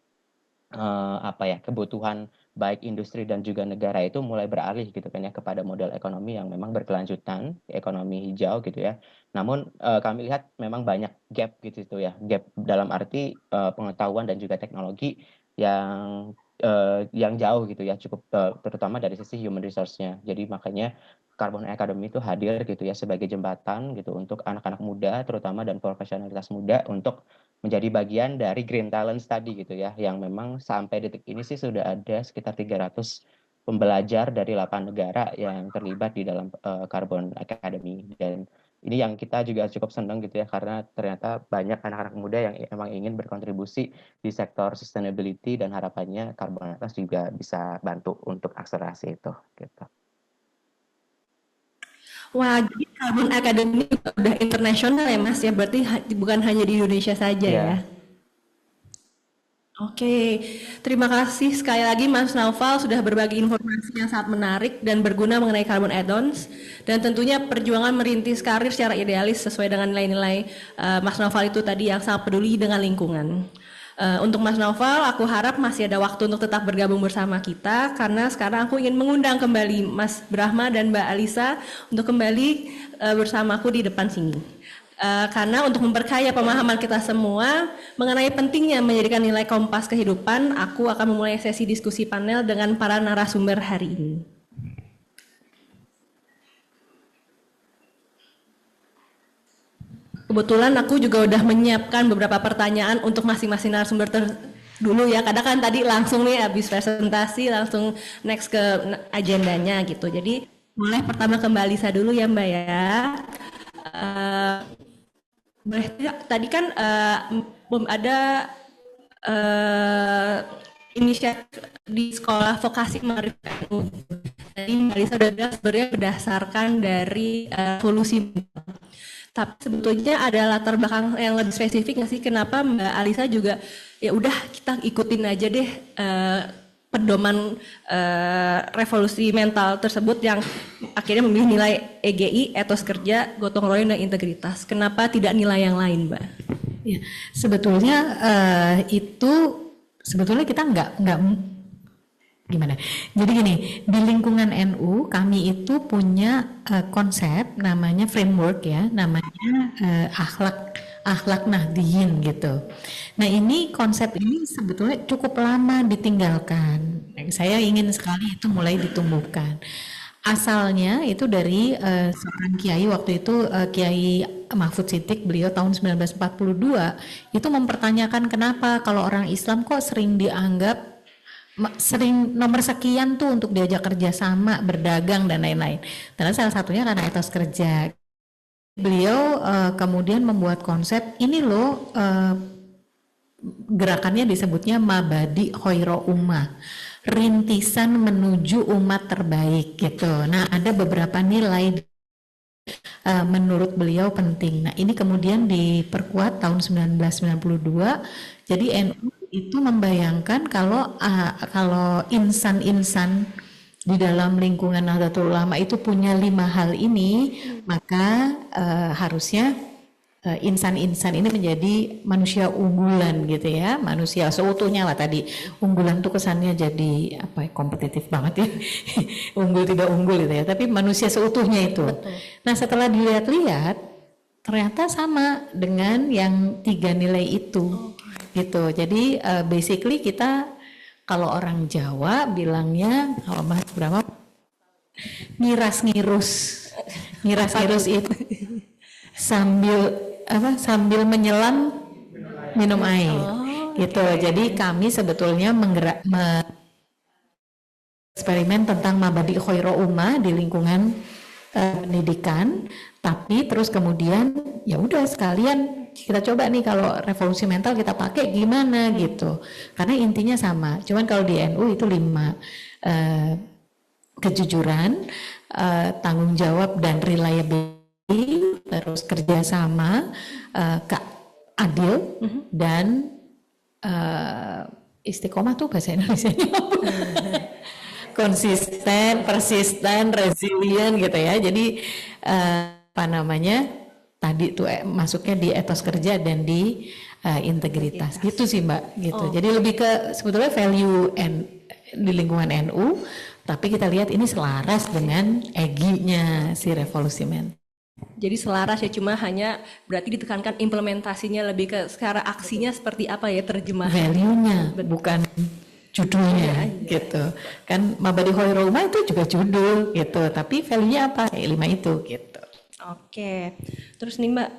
kebutuhan baik industri dan juga negara itu mulai beralih gitu kan ya kepada model ekonomi yang memang berkelanjutan, ekonomi hijau gitu ya. Namun kami lihat memang banyak gap gitu ya, gap dalam arti pengetahuan dan juga teknologi yang jauh gitu ya, cukup terutama dari sisi human resource-nya. Jadi makanya Carbon Academy itu hadir gitu ya sebagai jembatan gitu untuk anak-anak muda terutama dan profesionalitas muda untuk menjadi bagian dari Green Talent Study gitu ya, yang memang sampai detik ini sih sudah ada sekitar 300 pembelajar dari 8 negara yang terlibat di dalam Carbon Academy. Dan ini yang kita juga cukup senang gitu ya, karena ternyata banyak anak-anak muda yang emang ingin berkontribusi di sektor sustainability, dan harapannya Carbon Atlas juga bisa bantu untuk akselerasi itu gitu. Wah, jadi Carbon Academy udah internasional ya Mas ya, berarti bukan hanya di Indonesia saja ya? Oke, terima kasih sekali lagi Mas Naufal sudah berbagi informasi yang sangat menarik dan berguna mengenai carbon add-ons dan tentunya perjuangan merintis karir secara idealis sesuai dengan nilai-nilai Mas Naufal itu tadi yang sangat peduli dengan lingkungan. Untuk Mas Naufal, aku harap masih ada waktu untuk tetap bergabung bersama kita karena sekarang aku ingin mengundang kembali Mas Brahma dan Mbak Alisa untuk kembali bersamaku di depan sini. Karena untuk memperkaya pemahaman kita semua mengenai pentingnya menjadikan nilai kompas kehidupan, aku akan memulai sesi diskusi panel dengan para narasumber hari ini. Kebetulan aku juga udah menyiapkan beberapa pertanyaan untuk masing-masing narasumber dulu ya. Kadang kan tadi langsung nih habis presentasi langsung next ke agendanya gitu. Jadi mulai pertama ke Mbak Alisa dulu ya Mbak ya. Boleh tadi kan ada inisiatif di sekolah vokasi Marif NU. Jadi Mbak Alisa udah bilang sebenarnya berdasarkan dari solusi. Tapi sebetulnya ada latar belakang yang lebih spesifik nggak sih? Kenapa Mbak Alisa juga ya udah kita ikutin aja deh pedoman revolusi mental tersebut yang akhirnya memilih nilai EGI, etos kerja, gotong royong dan integritas. Kenapa tidak nilai yang lain, Mbak? Ya, sebetulnya itu sebetulnya kita nggak gimana? Jadi gini, di lingkungan NU kami itu punya konsep namanya framework ya, namanya akhlak Nahdliyin gitu. Nah ini konsep ini sebetulnya cukup lama ditinggalkan. Saya ingin sekali itu mulai ditumbuhkan. Asalnya itu dari seorang kiai waktu itu Kiai Mahfud Siddiq, beliau tahun 1942 itu mempertanyakan kenapa kalau orang Islam kok sering dianggap sering nomor sekian tuh untuk diajak kerjasama, berdagang dan lain-lain. Karena salah satunya karena etos kerja. Beliau kemudian membuat konsep ini loh, gerakannya disebutnya Mabadi Khoiro Ummah, rintisan menuju umat terbaik gitu. Nah ada beberapa nilai menurut beliau penting. Nah ini kemudian diperkuat tahun 1992. Jadi NU itu membayangkan kalau insan-insan di dalam lingkungan Nahdlatul Ulama itu punya 5 hal ini, maka harusnya insan-insan ini menjadi manusia unggulan gitu ya, manusia seutuhnya lah tadi. Unggulan tuh kesannya jadi apa? Kompetitif banget ya, unggul tidak unggul gitu ya. Tapi manusia seutuhnya itu. Betul. Nah setelah dilihat-lihat, ternyata sama dengan yang 3 nilai itu. Gitu. Jadi basically kita kalau orang Jawa bilangnya kalau Mas Brahma ngiras-ngirus itu sambil menyelam minum air gitu. Jadi kami sebetulnya eksperimen tentang Mabadi Khoiro Ummah di lingkungan pendidikan, tapi terus kemudian ya udah sekalian kita coba nih kalau revolusi mental kita pakai gimana gitu, karena intinya sama. Cuman kalau di NU itu 5 kejujuran, tanggung jawab dan reliability, terus kerjasama, adil dan istiqomah tuh bahasa Indonesianya konsisten, persisten, resilient gitu ya. Jadi tadi tuh masuknya di etos kerja dan di integritas gitu sih Mbak gitu. Jadi lebih ke sebetulnya value di lingkungan NU, tapi kita lihat ini selaras dengan EGI-nya si revolusi mental. Jadi selaras ya, cuma hanya berarti ditekankan implementasinya lebih ke secara aksinya seperti apa ya terjemahan. Value-nya bukan judulnya gitu. Kan Mabadi Khoiro Ummah itu juga judul gitu, tapi value-nya apa? 5 itu gitu. Oke, terus nih Mbak,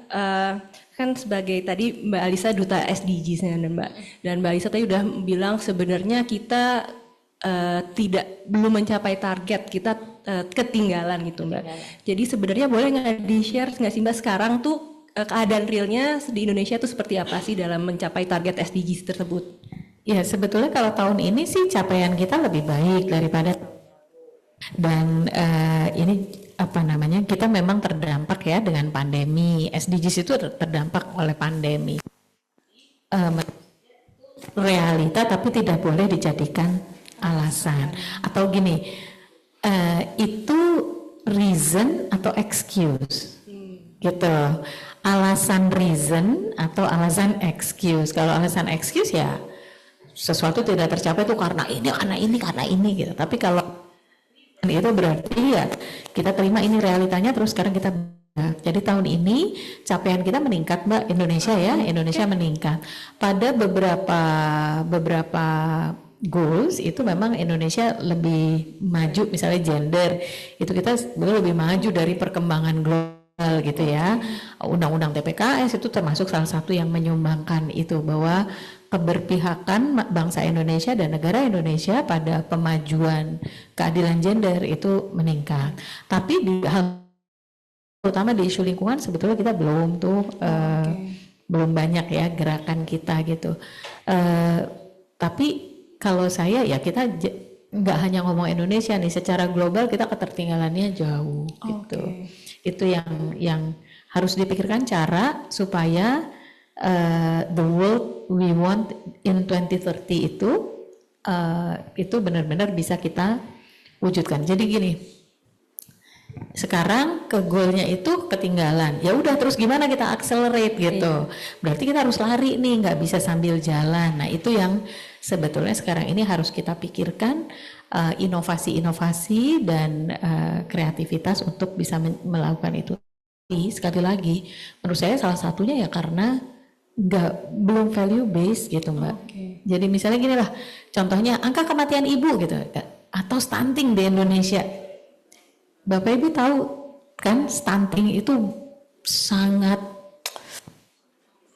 kan sebagai tadi Mbak Alisa duta SDGs dan Mbak Alisa tadi udah bilang sebenarnya kita belum mencapai target, kita ketinggalan gitu Mbak. Jadi sebenarnya boleh nggak di-share nggak sih Mbak sekarang tuh keadaan realnya di Indonesia tuh seperti apa sih dalam mencapai target SDGs tersebut? Ya sebetulnya kalau tahun ini sih capaian kita lebih baik daripada dan ini kita memang terdampak ya dengan pandemi. SDGs itu terdampak oleh pandemi. realita tapi tidak boleh dijadikan alasan. Atau gini, itu reason atau excuse gitu. Alasan reason atau alasan excuse. Kalau alasan excuse ya sesuatu tidak tercapai itu karena ini gitu. Tapi kalau itu berarti ya kita terima ini realitanya, terus sekarang kita jadi tahun ini capaian kita meningkat, Mbak. Indonesia meningkat. Pada beberapa goals itu memang Indonesia lebih maju, misalnya gender itu kita sebenarnya lebih maju dari perkembangan global gitu ya. Undang-undang TPKS itu termasuk salah satu yang menyumbangkan itu, bahwa keberpihakan bangsa Indonesia dan negara Indonesia pada pemajuan keadilan gender itu meningkat. Tapi di hal terutama di isu lingkungan sebetulnya kita belum belum banyak ya gerakan kita gitu. Tapi kalau saya ya kita nggak hanya ngomong Indonesia nih, secara global kita ketertinggalannya jauh gitu. Itu yang harus dipikirkan cara supaya the world we want in 2030 itu benar-benar bisa kita wujudkan. Jadi gini, sekarang ke goalnya itu ketinggalan, ya udah terus gimana kita accelerate gitu. Berarti kita harus lari nih, nggak bisa sambil jalan. Nah itu yang sebetulnya sekarang ini harus kita pikirkan, inovasi-inovasi dan kreativitas untuk bisa melakukan itu. Sekali lagi menurut saya salah satunya ya karena belum value based gitu, Mbak. Jadi misalnya gini lah, contohnya angka kematian ibu gitu atau stunting di Indonesia. Bapak Ibu tahu kan stunting itu sangat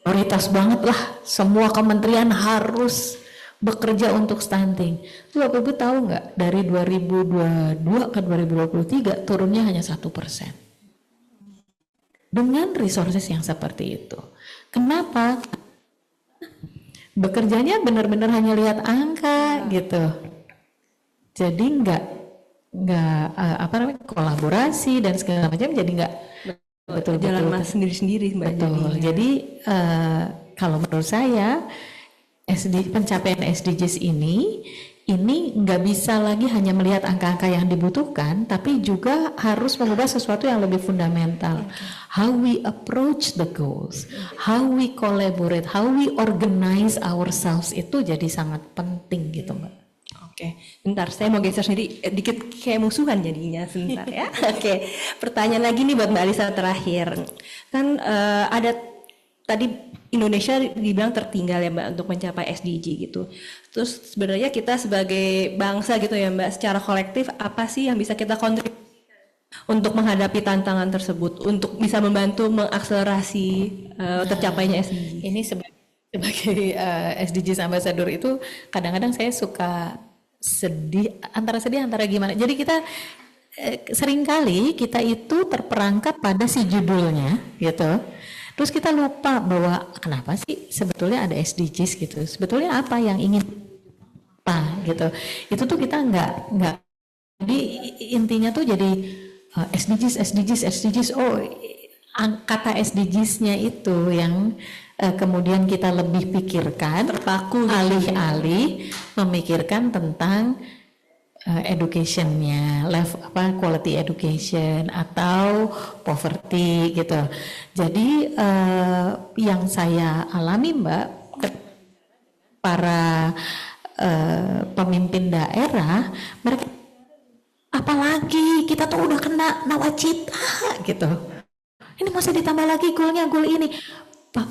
prioritas banget lah, semua kementerian harus bekerja untuk stunting. Itu Bapak Ibu tahu nggak, dari 2022 ke 2023 turunnya hanya 1%. Dengan resources yang seperti itu. Kenapa? Bekerjanya benar-benar hanya lihat angka gitu. Jadi nggak kolaborasi dan segala macam, jadi nggak betul jalan mas sendiri-sendiri, Mbak. Betul. Jadi kalau menurut saya pencapaian SDGs ini nggak bisa lagi hanya melihat angka-angka yang dibutuhkan, tapi juga harus mengubah sesuatu yang lebih fundamental. How we approach the goals, how we collaborate, how we organize ourselves itu jadi sangat penting gitu, Mbak. Oke, bentar, saya mau geser sendiri, dikit kayak musuhan jadinya sebentar ya. Oke, pertanyaan lagi nih buat Mbak Alisa terakhir. Kan ada tadi Indonesia dibilang tertinggal ya Mbak untuk mencapai SDG gitu. Terus sebenarnya kita sebagai bangsa gitu ya Mbak, secara kolektif apa sih yang bisa kita kontribusi untuk menghadapi tantangan tersebut, untuk bisa membantu mengakselerasi tercapainya SDG? Ini sebagai SDGs Ambassador itu kadang-kadang saya suka sedih antara gimana. Jadi kita seringkali kita itu terperangkap pada si judulnya gitu. Terus kita lupa bahwa kenapa sih sebetulnya ada SDGs gitu. Sebetulnya apa yang ingin apa gitu. Itu tuh kita nggak. Jadi intinya tuh jadi SDGs. Oh, kata SDGs-nya itu yang kemudian kita lebih pikirkan, terpaku alih-alih memikirkan tentang education-nya, quality education atau poverty gitu. Jadi yang saya alami Mbak, para pemimpin daerah, mereka apalagi kita tuh udah kena nawacita gitu. Ini masih ditambah lagi goalnya, goal ini. Pak,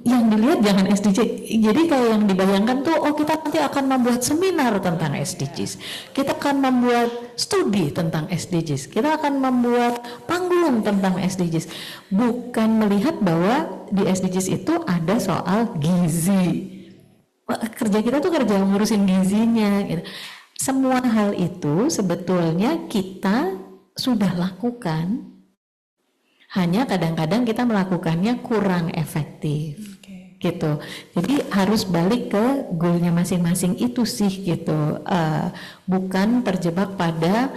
yang dilihat jangan SDG. Jadi kalau yang dibayangkan tuh, oh kita nanti akan membuat seminar tentang SDGs. Kita akan membuat studi tentang SDGs. Kita akan membuat panggung tentang SDGs. Bukan melihat bahwa di SDGs itu ada soal gizi. Kerja kita tuh kerja ngurusin gizinya gitu. Semua hal itu sebetulnya kita sudah lakukan. Hanya kadang-kadang kita melakukannya kurang efektif, gitu. Jadi harus balik ke goalnya masing-masing itu sih, gitu. Bukan terjebak pada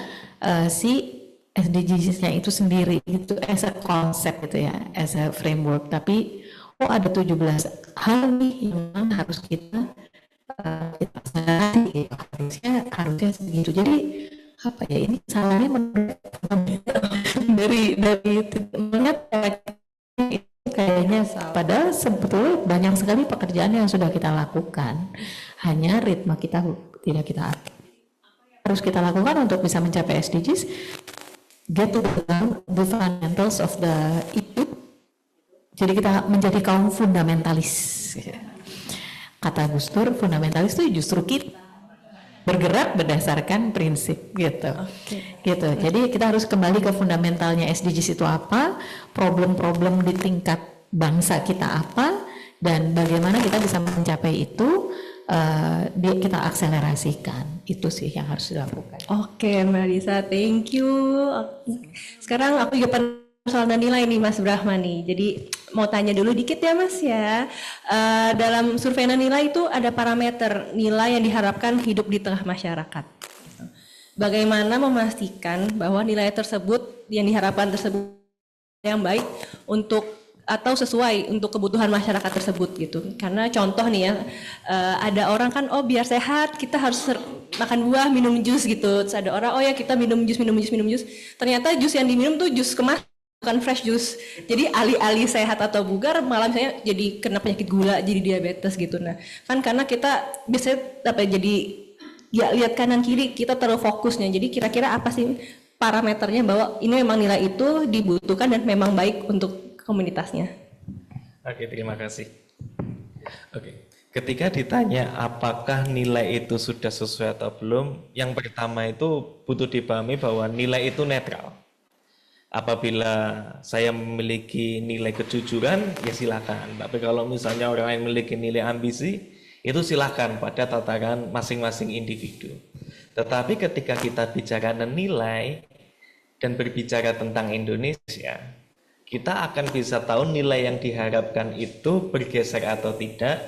si SDGs-nya itu sendiri, itu as a concept gitu ya, as a framework. Tapi oh ada 17 hal nih yang memang harus kita laksanakan gitu. Harusnya segitu. Jadi apa ya, ini salahnya menurut dari melihat kayaknya padahal sebetulnya banyak sekali pekerjaan yang sudah kita lakukan, hanya ritme kita tidak kita atur. Harus kita lakukan untuk bisa mencapai SDGs, get to the fundamentals of the itu. Jadi kita menjadi kaum fundamentalis. Kata Gus Dur, fundamentalis itu justru kita bergerak berdasarkan prinsip gitu. Gitu. Jadi kita harus kembali ke fundamentalnya SDGs itu apa, problem-problem di tingkat bangsa kita apa, dan bagaimana kita bisa mencapai itu, kita akselerasikan. Itu sih yang harus dilakukan. Oke, Mbak Lisa, thank you. Sekarang aku juga soal nilai nih Mas Brahmani. Jadi mau tanya dulu dikit ya Mas ya. Dalam survei nilai itu ada parameter nilai yang diharapkan hidup di tengah masyarakat. Bagaimana memastikan bahwa nilai tersebut yang diharapkan tersebut yang baik untuk atau sesuai untuk kebutuhan masyarakat tersebut gitu. Karena contoh nih ya, ada orang kan biar sehat kita harus makan buah, minum jus gitu. Terus ada orang ya kita minum jus. Ternyata jus yang diminum tuh jus kemas, bukan fresh juice. Jadi alih-alih sehat atau bugar malah misalnya jadi kena penyakit gula, jadi diabetes gitu. Nah, kan karena kita biasanya jadi ya lihat kanan kiri, kita terlalu fokusnya. Jadi kira-kira apa sih parameternya bahwa ini memang nilai itu dibutuhkan dan memang baik untuk komunitasnya? Oke, terima kasih. Oke. Ketika ditanya apakah nilai itu sudah sesuai atau belum, yang pertama itu butuh dipahami bahwa nilai itu netral. Apabila saya memiliki nilai kejujuran, ya silakan. Tapi kalau misalnya orang lain memiliki nilai ambisi, itu silakan pada tataran masing-masing individu. Tetapi ketika kita bicara nilai dan berbicara tentang Indonesia, kita akan bisa tahu nilai yang diharapkan itu bergeser atau tidak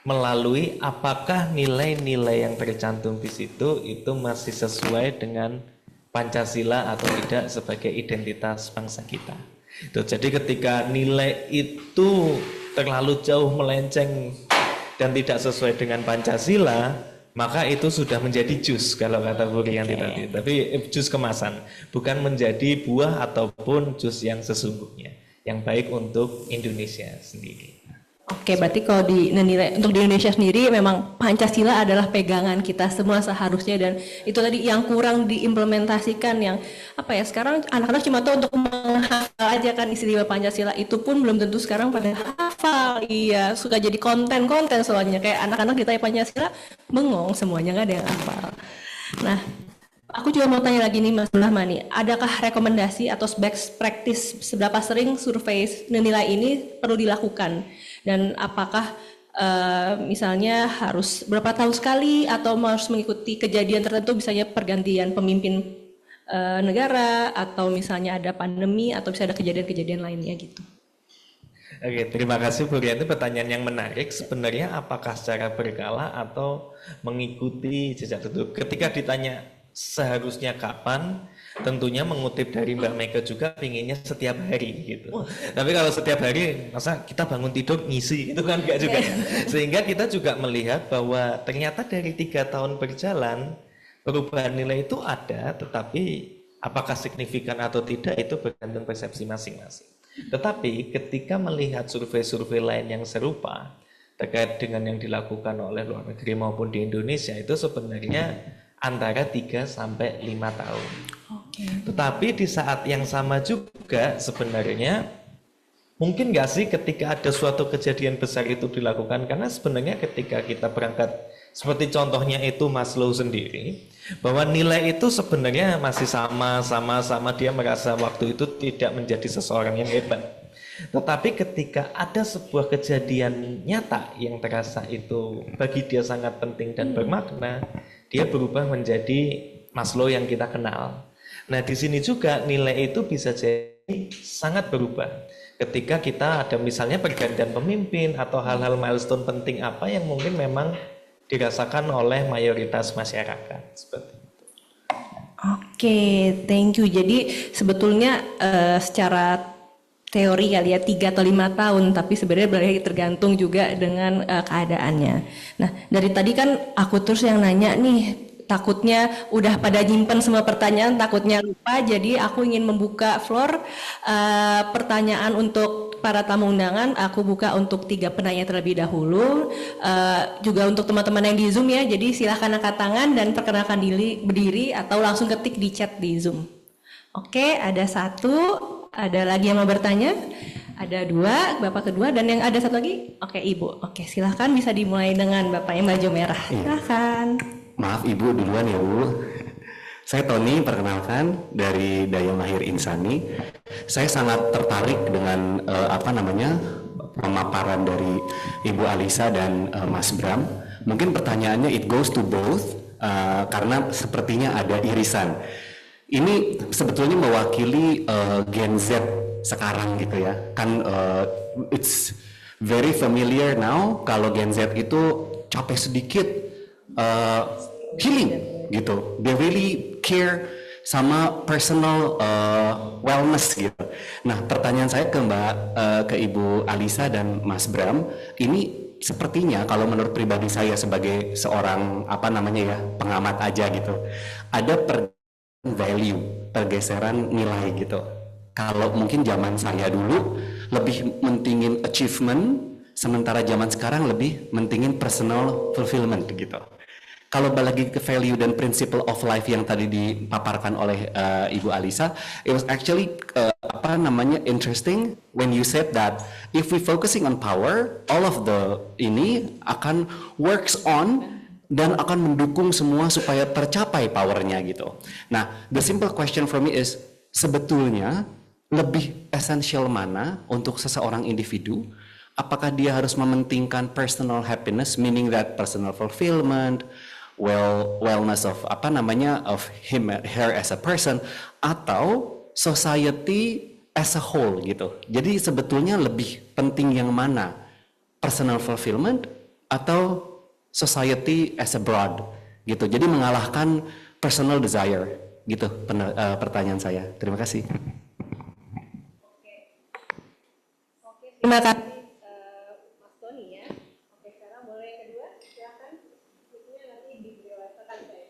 melalui apakah nilai-nilai yang tercantum di situ itu masih sesuai dengan Pancasila atau tidak sebagai identitas bangsa kita. Jadi ketika nilai itu terlalu jauh melenceng dan tidak sesuai dengan Pancasila, maka itu sudah menjadi jus kalau kata Bu Rianti tadi. Tapi jus kemasan, bukan menjadi buah ataupun jus yang sesungguhnya, yang baik untuk Indonesia sendiri. Oke, berarti kalau untuk di Indonesia sendiri memang Pancasila adalah pegangan kita semua seharusnya, dan itu tadi yang kurang diimplementasikan, yang sekarang anak-anak cuma tahu untuk menghafal aja kan istilah Pancasila, itu pun belum tentu sekarang pada hafal. Iya, suka jadi konten soalnya kayak anak-anak ditanya Pancasila bengong semuanya, nggak ada yang hafal. Nah, aku juga mau tanya lagi nih Mas Brahmani, adakah rekomendasi atau best practice seberapa sering survei nilai ini perlu dilakukan? Dan apakah misalnya harus berapa tahun sekali atau harus mengikuti kejadian tertentu, misalnya pergantian pemimpin negara atau misalnya ada pandemi atau bisa ada kejadian-kejadian lainnya gitu. Oke, terima kasih Bu Rianti, pertanyaan yang menarik. Sebenarnya apakah secara berkala atau mengikuti jejak tertentu? Ketika ditanya seharusnya kapan, tentunya mengutip dari Mbak Mega juga pinginnya setiap hari gitu. Tapi kalau setiap hari, masa kita bangun tidur ngisi, itu kan enggak juga. Sehingga kita juga melihat bahwa ternyata dari 3 tahun berjalan, perubahan nilai itu ada, tetapi apakah signifikan atau tidak itu bergantung persepsi masing-masing. Tetapi ketika melihat survei-survei lain yang serupa terkait dengan yang dilakukan oleh luar negeri maupun di Indonesia, itu sebenarnya antara 3 sampai 5 tahun. Tetapi di saat yang sama juga sebenarnya mungkin nggak sih ketika ada suatu kejadian besar itu dilakukan, karena sebenarnya ketika kita berangkat seperti contohnya itu Maslow sendiri, bahwa nilai itu sebenarnya masih sama dia merasa waktu itu tidak menjadi seseorang yang hebat. Tetapi ketika ada sebuah kejadian nyata yang terasa itu bagi dia sangat penting dan bermakna, dia berubah menjadi Maslow yang kita kenal. Nah, di sini juga nilai itu bisa jadi sangat berubah. Ketika kita ada misalnya pergantian pemimpin atau hal-hal milestone penting apa yang mungkin memang dirasakan oleh mayoritas masyarakat seperti itu. Oke, thank you. Jadi sebetulnya secara teori kali ya 3 atau 5 tahun, tapi sebenarnya berarti tergantung juga dengan keadaannya. Nah, dari tadi kan aku terus yang nanya nih, takutnya udah pada nyimpen semua pertanyaan, takutnya lupa, jadi aku ingin membuka floor pertanyaan untuk para tamu undangan. Aku buka untuk 3 penanya terlebih dahulu, juga untuk teman-teman yang di Zoom ya, jadi silahkan angkat tangan dan perkenalkan diri, berdiri atau langsung ketik di chat di Zoom. Oke, ada 1. Ada lagi yang mau bertanya? Ada 2, Bapak kedua, dan yang ada 1 lagi? Oke, Ibu. Oke, silahkan bisa dimulai dengan Bapak yang baju merah. Silahkan. Maaf Ibu duluan ya Bu. Saya Tony, perkenalkan dari Dayang Lahir Insani. Saya sangat tertarik dengan pemaparan dari Ibu Alisa dan Mas Bram. Mungkin pertanyaannya it goes to both karena sepertinya ada irisan. Ini sebetulnya mewakili Gen Z sekarang gitu ya. Kan it's very familiar now kalau Gen Z itu capek sedikit healing gitu. They really care sama personal wellness gitu. Nah, pertanyaan saya ke Ibu Alisa dan Mas Bram, ini sepertinya kalau menurut pribadi saya sebagai seorang pengamat aja gitu, ada value, pergeseran nilai gitu. Kalau mungkin zaman saya dulu lebih mentingin achievement, sementara zaman sekarang lebih mentingin personal fulfillment gitu. Kalau balik ke value dan principle of life yang tadi dipaparkan oleh Ibu Alisa, it was actually interesting when you said that if we focusing on power, all of the ini akan works on dan akan mendukung semua supaya tercapai powernya gitu. Nah, the simple question for me is, sebetulnya lebih esensial mana untuk seseorang individu? Apakah dia harus mementingkan personal happiness, meaning that personal fulfillment, wellness of him, her as a person, atau society as a whole gitu. Jadi sebetulnya lebih penting yang mana? Personal fulfillment atau society as a broad gitu. Jadi mengalahkan personal desire gitu pertanyaan saya. Terima kasih. Terima kasih Mas Tony ya. Oke, sekarang boleh yang kedua, silakan. Ikunya nanti dijelaskan saya.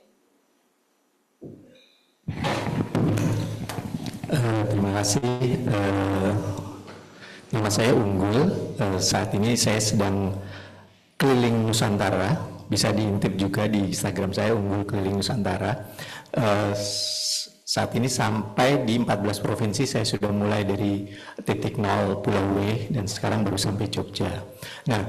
Terima kasih. Nama saya Unggul. Saat ini saya sedang keliling Nusantara, bisa diintip juga di Instagram saya Unggul Keliling Nusantara. Saat ini sampai di 14 provinsi, saya sudah mulai dari titik 0 Pulau W dan sekarang baru sampai Jogja. Nah,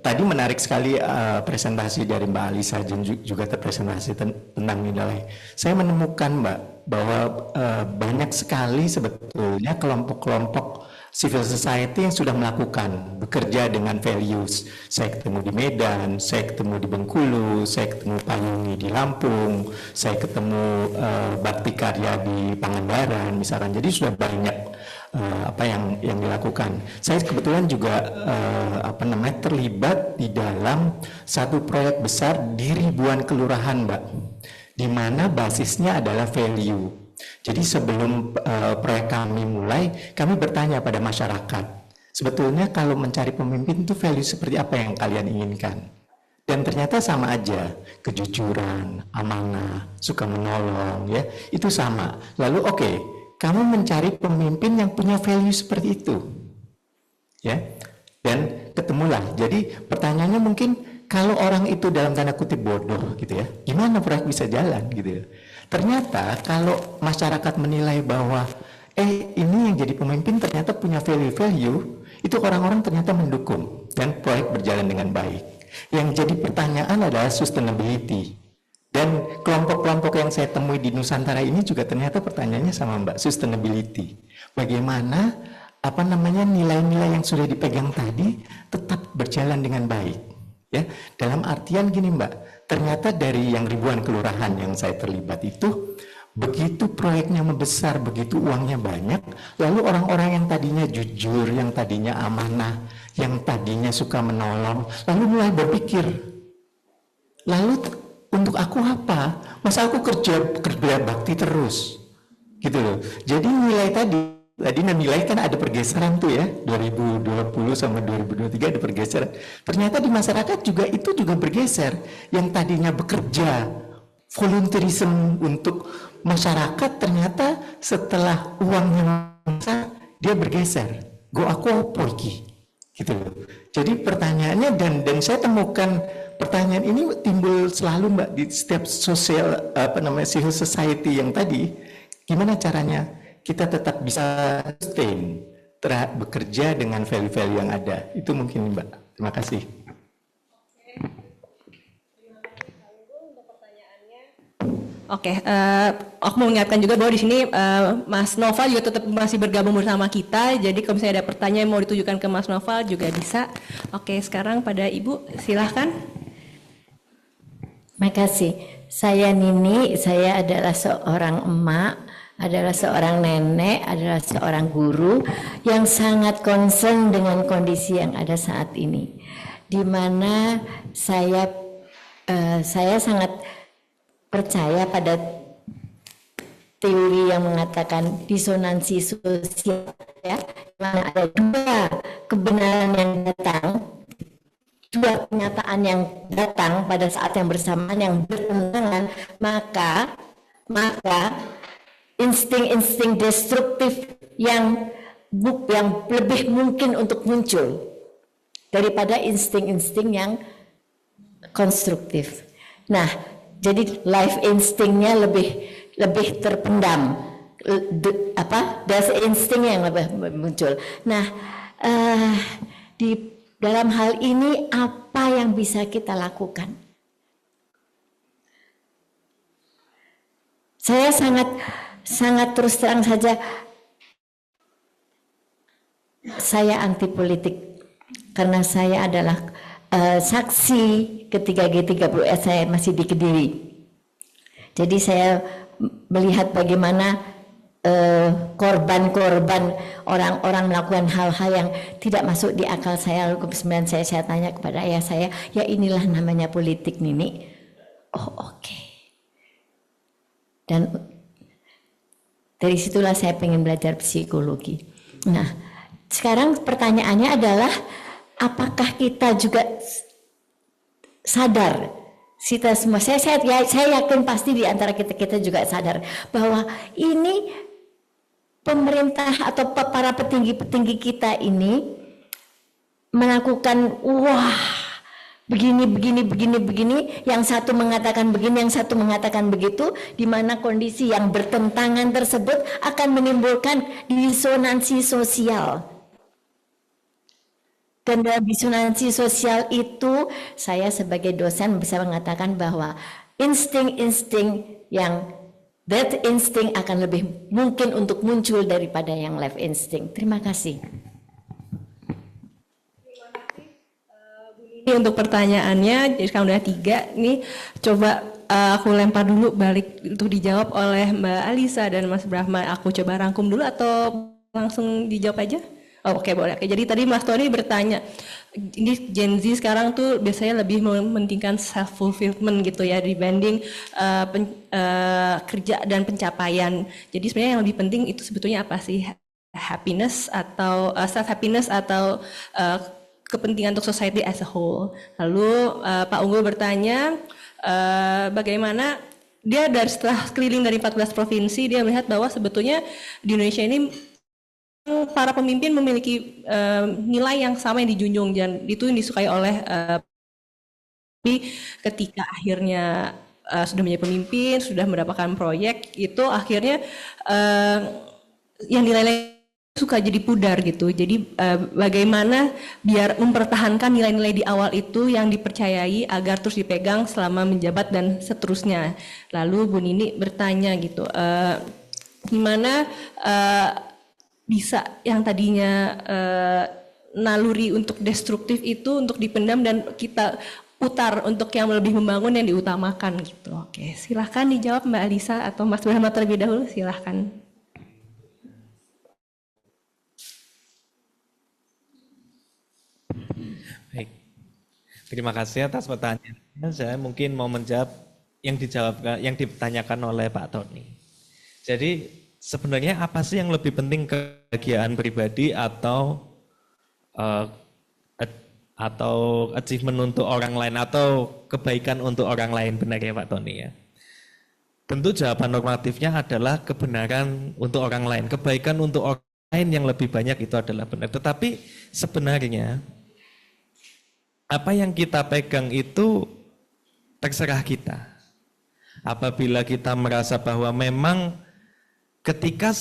tadi menarik sekali presentasi dari Mbak Alisa dan juga terpresentasi tentang nilai. Saya menemukan Mbak bahwa banyak sekali sebetulnya kelompok-kelompok civil society yang sudah melakukan bekerja dengan values. Saya ketemu di Medan, saya ketemu di Bengkulu, saya ketemu Payungi di Lampung, saya ketemu Bakti Karya di Pangandaran misalkan. Jadi sudah banyak yang dilakukan. Saya kebetulan juga terlibat di dalam satu proyek besar di ribuan kelurahan, Mbak, di mana basisnya adalah value. Jadi sebelum proyek kami mulai, kami bertanya pada masyarakat, sebetulnya kalau mencari pemimpin itu value seperti apa yang kalian inginkan? Dan ternyata sama aja, kejujuran, amanah, suka menolong, ya itu sama. Lalu oke, kamu mencari pemimpin yang punya value seperti itu, ya, dan ketemulah. Jadi pertanyaannya mungkin kalau orang itu dalam tanda kutip bodoh, gitu ya, gimana proyek bisa jalan, gitu ya? Ternyata kalau masyarakat menilai bahwa ini yang jadi pemimpin ternyata punya value-value, itu orang-orang ternyata mendukung dan proyek berjalan dengan baik. Yang jadi pertanyaan adalah sustainability. Dan kelompok-kelompok yang saya temui di Nusantara ini juga ternyata pertanyaannya sama Mbak, sustainability. Bagaimana nilai-nilai yang sudah dipegang tadi tetap berjalan dengan baik. Ya, dalam artian gini Mbak, ternyata dari yang ribuan kelurahan yang saya terlibat itu, begitu proyeknya membesar, begitu uangnya banyak, lalu orang-orang yang tadinya jujur, yang tadinya amanah, yang tadinya suka menolong, lalu mulai berpikir, lalu untuk aku apa? Masa aku kerja bakti terus? Gitu loh. Jadi nilai tadi tadi nilai kan ada pergeseran tuh ya, 2020 sama 2023 ada pergeseran. Ternyata di masyarakat juga itu juga bergeser. Yang tadinya bekerja volunteerism untuk masyarakat, ternyata setelah uangnya besar dia bergeser. Go aku apa iki? Gitu loh. Jadi pertanyaannya dan saya temukan pertanyaan ini timbul selalu Mbak di setiap sosial civil society yang tadi, gimana caranya kita tetap bisa sustain bekerja dengan value-value yang ada. Itu mungkin Mbak. Terima kasih. Oke, aku mau mengingatkan juga bahwa di sini Mas Noval juga tetap masih bergabung bersama kita. Jadi kalau misalnya ada pertanyaan yang mau ditujukan ke Mas Noval juga bisa. Oke, sekarang pada Ibu, silahkan. Makasih. Saya Nini, saya adalah seorang emak, adalah seorang nenek, adalah seorang guru yang sangat concern dengan kondisi yang ada saat ini. Di mana saya sangat percaya pada teori yang mengatakan disonansi sosial, ya, di mana ada dua kebenaran yang datang, dua kenyataan yang datang pada saat yang bersamaan yang bertentangan, maka insting-insting destruktif yang lebih mungkin untuk muncul daripada insting-insting yang konstruktif. Nah, jadi life instingnya lebih terpendam, dasar instingnya yang lebih muncul. Nah, di dalam hal ini apa yang bisa kita lakukan? Saya sangat terus terang saja, saya anti politik karena saya adalah saksi ketika G30S saya masih di Kediri. Jadi saya melihat bagaimana korban-korban orang-orang melakukan hal-hal yang tidak masuk di akal saya. Lalu kemudian saya tanya kepada ayah saya, ya inilah namanya politik Nini. Oh oke. Dan dari situlah saya pengen belajar psikologi. Nah, sekarang pertanyaannya adalah apakah kita juga sadar, kita semua, saya yakin pasti di antara kita juga sadar bahwa ini pemerintah atau para petinggi-petinggi kita ini melakukan begini, yang satu mengatakan begini, yang satu mengatakan begitu, di mana kondisi yang bertentangan tersebut akan menimbulkan disonansi sosial. Dan dalam disonansi sosial itu, saya sebagai dosen bisa mengatakan bahwa insting-insting yang that insting akan lebih mungkin untuk muncul daripada yang left insting. Terima kasih. Ini untuk pertanyaannya, jadi sekarang udah 3 nih, coba aku lempar dulu balik untuk dijawab oleh Mbak Alisa dan Mas Brahma. Aku coba rangkum dulu atau langsung dijawab aja? Oh, oke, boleh. Oke, jadi tadi Mas Tony bertanya, ini Gen Z sekarang tuh biasanya lebih mementingkan self fulfillment gitu ya dibanding kerja dan pencapaian. Jadi sebenarnya yang lebih penting itu sebetulnya apa sih? Happiness atau self happiness atau kepentingan untuk society as a whole. Lalu Pak Unggul bertanya bagaimana dia setelah keliling dari 14 provinsi, dia melihat bahwa sebetulnya di Indonesia ini para pemimpin memiliki nilai yang sama yang dijunjung dan itu yang disukai oleh tapi ketika akhirnya sudah menjadi pemimpin, sudah mendapatkan proyek, itu akhirnya yang nilai-nilai suka jadi pudar gitu. Jadi bagaimana biar mempertahankan nilai-nilai di awal itu yang dipercayai agar terus dipegang selama menjabat dan seterusnya. Lalu Bu Nini bertanya gitu, gimana bisa yang tadinya naluri untuk destruktif itu untuk dipendam dan kita putar untuk yang lebih membangun yang diutamakan gitu. Oke, silahkan dijawab Mbak Alisa atau Mas Brahma terlebih dahulu, silahkan. Baik, terima kasih atas pertanyaannya. Saya mungkin mau menjawab yang ditanyakan oleh Pak Tony. Jadi sebenarnya apa sih yang lebih penting, kebahagiaan pribadi atau achievement untuk orang lain atau kebaikan untuk orang lain, benar ya Pak Tony ya? Tentu jawaban normatifnya adalah kebenaran untuk orang lain, kebaikan untuk orang lain yang lebih banyak itu adalah benar. Tetapi sebenarnya apa yang kita pegang itu terserah kita. Apabila kita merasa bahwa memang ketika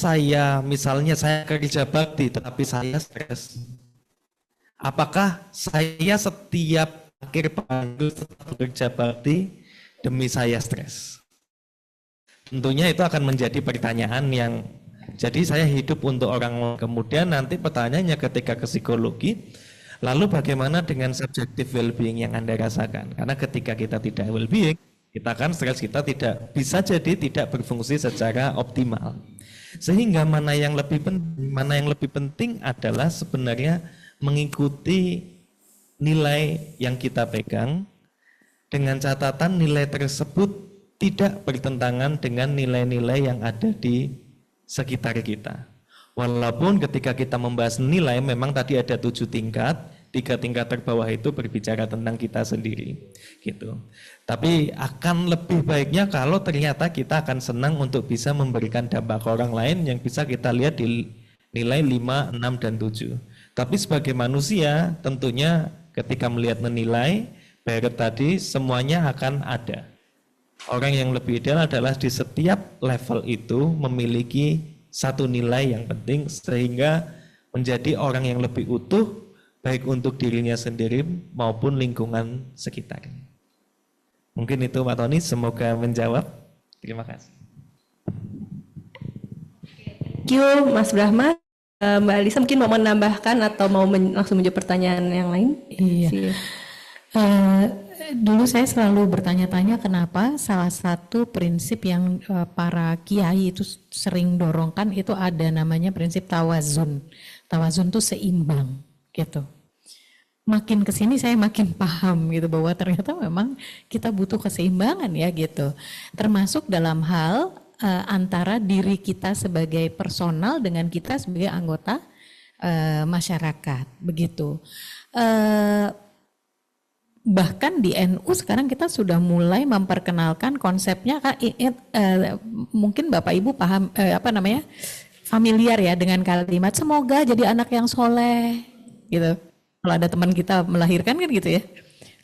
misalnya saya kerja bakti tetapi saya stres, apakah saya setiap akhir panggil tetap bekerja bakti demi saya stres? Tentunya itu akan menjadi pertanyaan yang, jadi saya hidup untuk orang lain. Kemudian nanti pertanyaannya ketika ke psikologi, lalu bagaimana dengan subjective well-being yang Anda rasakan? Karena ketika kita tidak well-being, kita kan stres, kita tidak bisa jadi tidak berfungsi secara optimal. Sehingga mana yang lebih penting adalah sebenarnya mengikuti nilai yang kita pegang dengan catatan nilai tersebut tidak bertentangan dengan nilai-nilai yang ada di sekitar kita. Walaupun ketika kita membahas nilai memang tadi ada 7 tingkat, 3 tingkat terbawah itu berbicara tentang kita sendiri, gitu. Tapi akan lebih baiknya kalau ternyata kita akan senang untuk bisa memberikan dampak ke orang lain yang bisa kita lihat di nilai 5, 6, dan 7. Tapi sebagai manusia tentunya ketika melihat menilai, Barrett tadi semuanya akan ada. Orang yang lebih ideal adalah di setiap level itu memiliki satu nilai yang penting sehingga menjadi orang yang lebih utuh baik untuk dirinya sendiri maupun lingkungan sekitar. Mungkin itu Pak Tony, semoga menjawab. Terima kasih. Thank you Mas Brahma. Mbak Alisa mungkin mau menambahkan atau mau langsung menjawab pertanyaan yang lain? Iya. Dulu saya selalu bertanya-tanya kenapa salah satu prinsip yang para kiai itu sering dorongkan itu ada namanya prinsip tawazun. Tawazun itu seimbang gitu. Makin kesini saya makin paham gitu bahwa ternyata memang kita butuh keseimbangan ya gitu. Termasuk dalam hal antara diri kita sebagai personal dengan kita sebagai anggota masyarakat begitu. Bahkan di NU sekarang kita sudah mulai memperkenalkan konsepnya, mungkin Bapak Ibu paham familiar ya dengan kalimat semoga jadi anak yang soleh gitu. Kalau ada teman kita melahirkan kan gitu ya,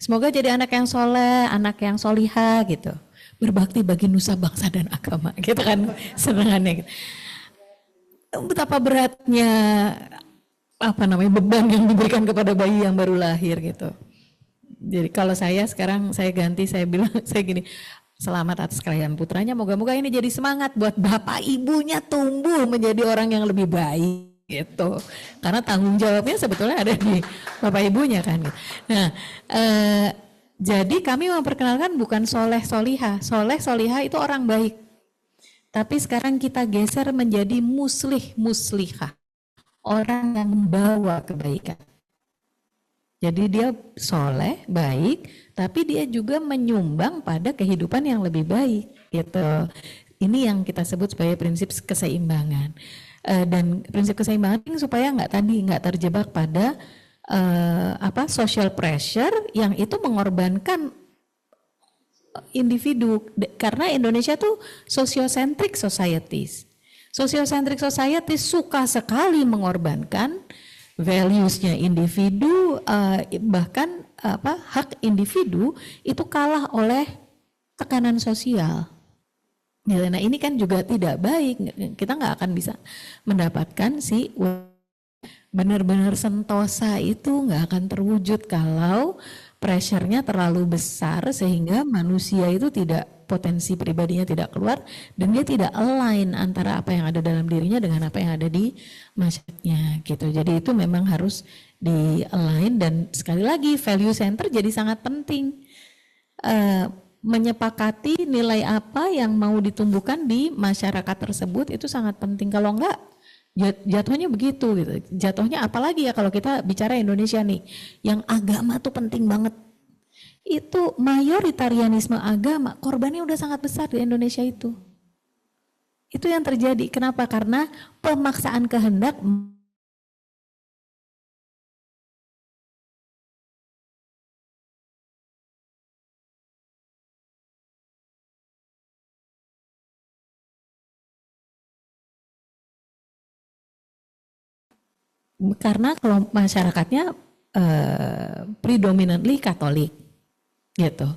semoga jadi anak yang soleh, anak yang solihah gitu, berbakti bagi nusa bangsa dan agama gitu kan senangannya gitu. Betapa beratnya beban yang diberikan kepada bayi yang baru lahir gitu. Jadi kalau saya sekarang saya ganti, saya bilang saya gini, selamat atas kelahiran putranya, moga-moga ini jadi semangat buat bapak ibunya tumbuh menjadi orang yang lebih baik gitu. Karena tanggung jawabnya sebetulnya ada di bapak ibunya kan. Nah, jadi kami memperkenalkan bukan soleh solihah. Soleh solihah itu orang baik. Tapi sekarang kita geser menjadi muslih muslihah. Orang yang membawa kebaikan. Jadi dia soleh, baik, tapi dia juga menyumbang pada kehidupan yang lebih baik gitu. Ini yang kita sebut sebagai prinsip keseimbangan. Dan prinsip keseimbangan ini supaya nggak terjebak pada social pressure yang itu mengorbankan individu. Karena Indonesia tuh sociocentric societies. Sociocentric societies suka sekali mengorbankan values-nya individu, bahkan hak individu itu kalah oleh tekanan sosial. Nah ini kan juga tidak baik, kita nggak akan bisa mendapatkan benar-benar sentosa itu nggak akan terwujud kalau pressure-nya terlalu besar sehingga manusia itu potensi pribadinya tidak keluar dan dia tidak align antara apa yang ada dalam dirinya dengan apa yang ada di masyarakatnya gitu. Jadi itu memang harus di-align dan sekali lagi value center jadi sangat penting. Menyepakati nilai apa yang mau ditumbuhkan di masyarakat tersebut itu sangat penting. Kalau enggak jatuhnya begitu gitu. Jatuhnya apalagi ya kalau kita bicara Indonesia nih, yang agama tuh penting banget. Itu mayoritarianisme agama, korbannya udah sangat besar di Indonesia itu. Itu yang terjadi. Kenapa? Karena pemaksaan kehendak karena kalau masyarakatnya predominantly Katolik gitu.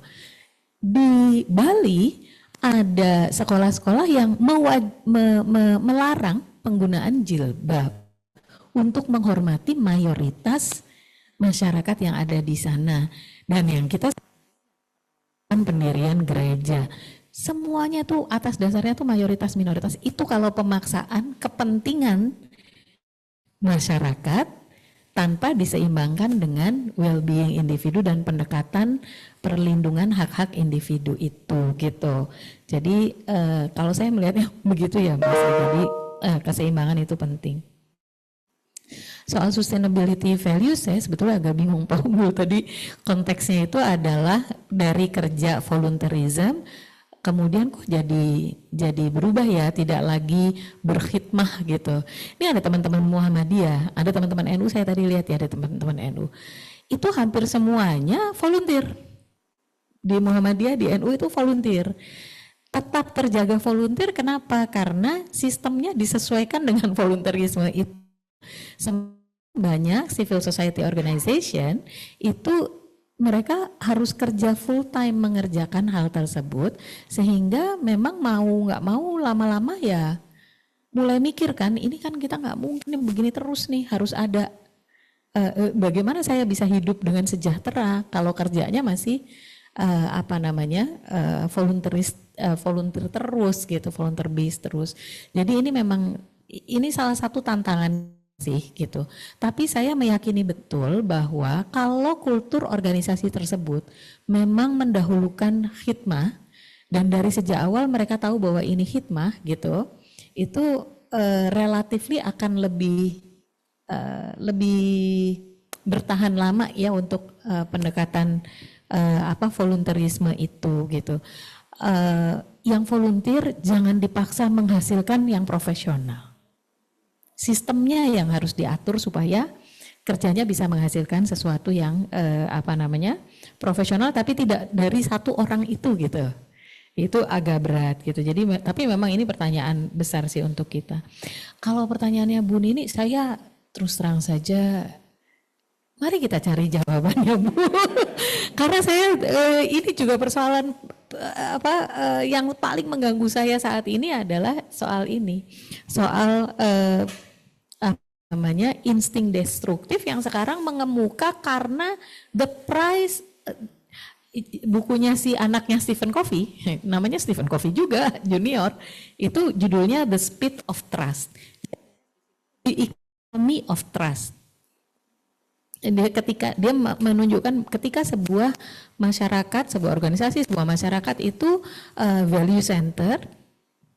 Di Bali ada sekolah-sekolah yang melarang penggunaan jilbab untuk menghormati mayoritas masyarakat yang ada di sana. Dan yang kita pendirian gereja, semuanya tuh atas dasarnya tuh mayoritas minoritas. Itu kalau pemaksaan kepentingan masyarakat tanpa diseimbangkan dengan well-being individu dan pendekatan perlindungan hak-hak individu itu gitu. Jadi kalau saya melihatnya begitu ya Mas, jadi keseimbangan itu penting. Soal sustainability value saya sebetulnya agak bingung Pak Unggul, tadi konteksnya itu adalah dari kerja volunteerism kemudian kok jadi berubah ya, tidak lagi berkhidmah gitu. Ini ada teman-teman Muhammadiyah, ada teman-teman NU, saya tadi lihat ya ada teman-teman NU. Itu hampir semuanya volunteer. Di Muhammadiyah, di NU itu volunteer. Tetap terjaga volunteer, kenapa? Karena sistemnya disesuaikan dengan volunteerisme itu. Banyak civil society organization itu mereka harus kerja full time mengerjakan hal tersebut, sehingga memang mau nggak mau lama-lama ya mulai mikir kan, ini kan kita nggak mungkin begini terus nih, harus ada bagaimana saya bisa hidup dengan sejahtera kalau kerjanya masih volunteer terus gitu, volunteer base terus. Jadi ini memang ini salah satu tantangan sih gitu. Tapi saya meyakini betul bahwa kalau kultur organisasi tersebut memang mendahulukan khidmah dan dari sejak awal mereka tahu bahwa ini khidmah gitu, itu relatifly akan lebih bertahan lama ya untuk pendekatan volunteerisme itu gitu. Yang volunteer jangan dipaksa menghasilkan yang profesional. Sistemnya yang harus diatur supaya kerjanya bisa menghasilkan sesuatu yang profesional, tapi tidak dari satu orang itu gitu. Itu agak berat gitu. Jadi tapi memang ini pertanyaan besar sih untuk kita. Kalau pertanyaannya Bu Nini, saya terus terang saja, mari kita cari jawabannya Bu. Karena saya ini juga persoalan yang paling mengganggu saya saat ini adalah soal ini, soal insting destruktif yang sekarang mengemuka karena the price. Bukunya si anaknya Stephen Covey, namanya Stephen Covey juga junior, itu judulnya The Speed of Trust, The Economy of Trust. Ketika dia menunjukkan ketika sebuah masyarakat, sebuah organisasi, sebuah masyarakat itu value center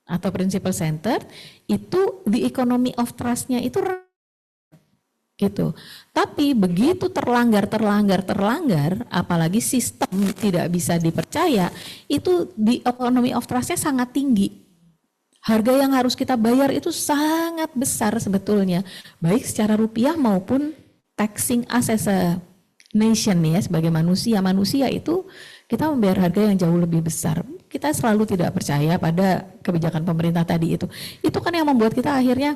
atau principle center, itu the economy of trust-nya itu gitu. Tapi begitu terlanggar, apalagi sistem tidak bisa dipercaya, itu di economy of trust-nya sangat tinggi. Harga yang harus kita bayar itu sangat besar sebetulnya, baik secara rupiah maupun taxing us as a nation ya, sebagai manusia itu kita membayar harga yang jauh lebih besar. Kita selalu tidak percaya pada kebijakan pemerintah tadi itu. Itu kan yang membuat kita akhirnya,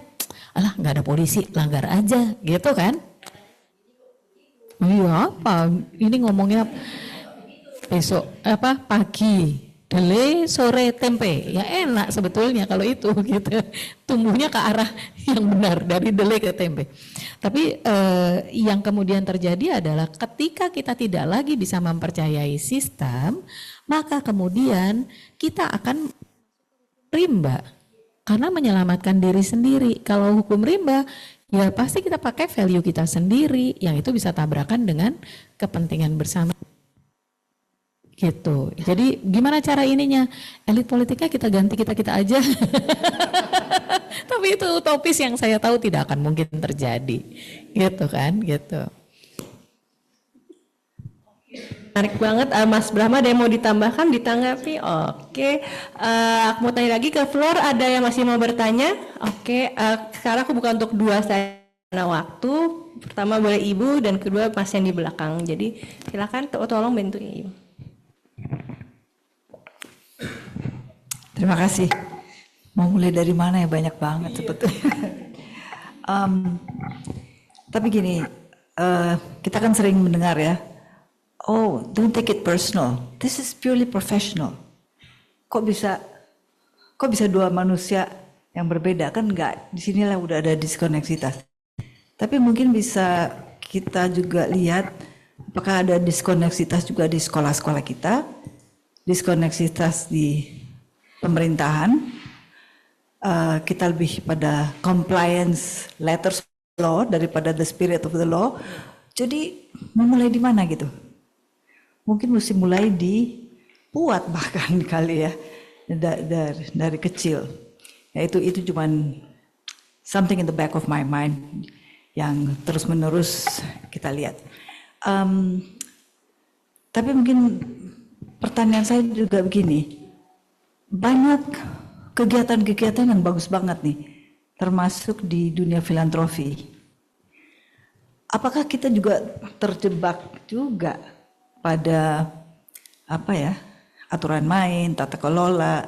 alah nggak ada polisi, langgar aja, gitu kan? Iya apa? Ini ngomongnya besok pagi, delay, sore tempe, ya enak sebetulnya kalau itu gitu. Tumbuhnya ke arah yang benar dari delay ke tempe. Tapi yang kemudian terjadi adalah ketika kita tidak lagi bisa mempercayai sistem, maka kemudian kita akan rimba karena menyelamatkan diri sendiri. Kalau hukum rimba, ya pasti kita pakai value kita sendiri yang itu bisa tabrakan dengan kepentingan bersama. Gitu. Jadi gimana cara ininya? Elit politiknya kita ganti kita aja. Tapi itu utopis yang saya tahu tidak akan mungkin terjadi. Gitu kan, gitu. Menarik banget, Mas Brahma ada yang mau ditambahkan, ditanggapi? Oke, aku mau tanya lagi ke floor, ada yang masih mau bertanya? Oke, sekarang aku buka untuk dua saya waktu. Pertama boleh Ibu dan kedua Mas yang di belakang. Jadi silakan tolong bantu Ibu. Terima kasih. Mau mulai dari mana ya, banyak banget sebetulnya. Tapi gini, kita kan sering mendengar ya, oh, don't take it personal. This is purely professional. Kok bisa dua manusia yang berbeda? Kan enggak. Di sinilah udah ada diskoneksitas. Tapi mungkin bisa kita juga lihat apakah ada diskoneksitas juga di sekolah-sekolah kita, diskoneksitas di pemerintahan. Kita lebih pada compliance letters law daripada the spirit of the law. Jadi memulai di mana gitu? Mungkin mesti mulai dibuat bahkan kali ya dari kecil. Ya itu cuman something in the back of my mind yang terus menerus kita lihat. Tapi mungkin pertanyaan saya juga begini, banyak kegiatan-kegiatan yang bagus banget nih, termasuk di dunia filantropi. Apakah kita juga terjebak juga pada aturan main, tata kelola,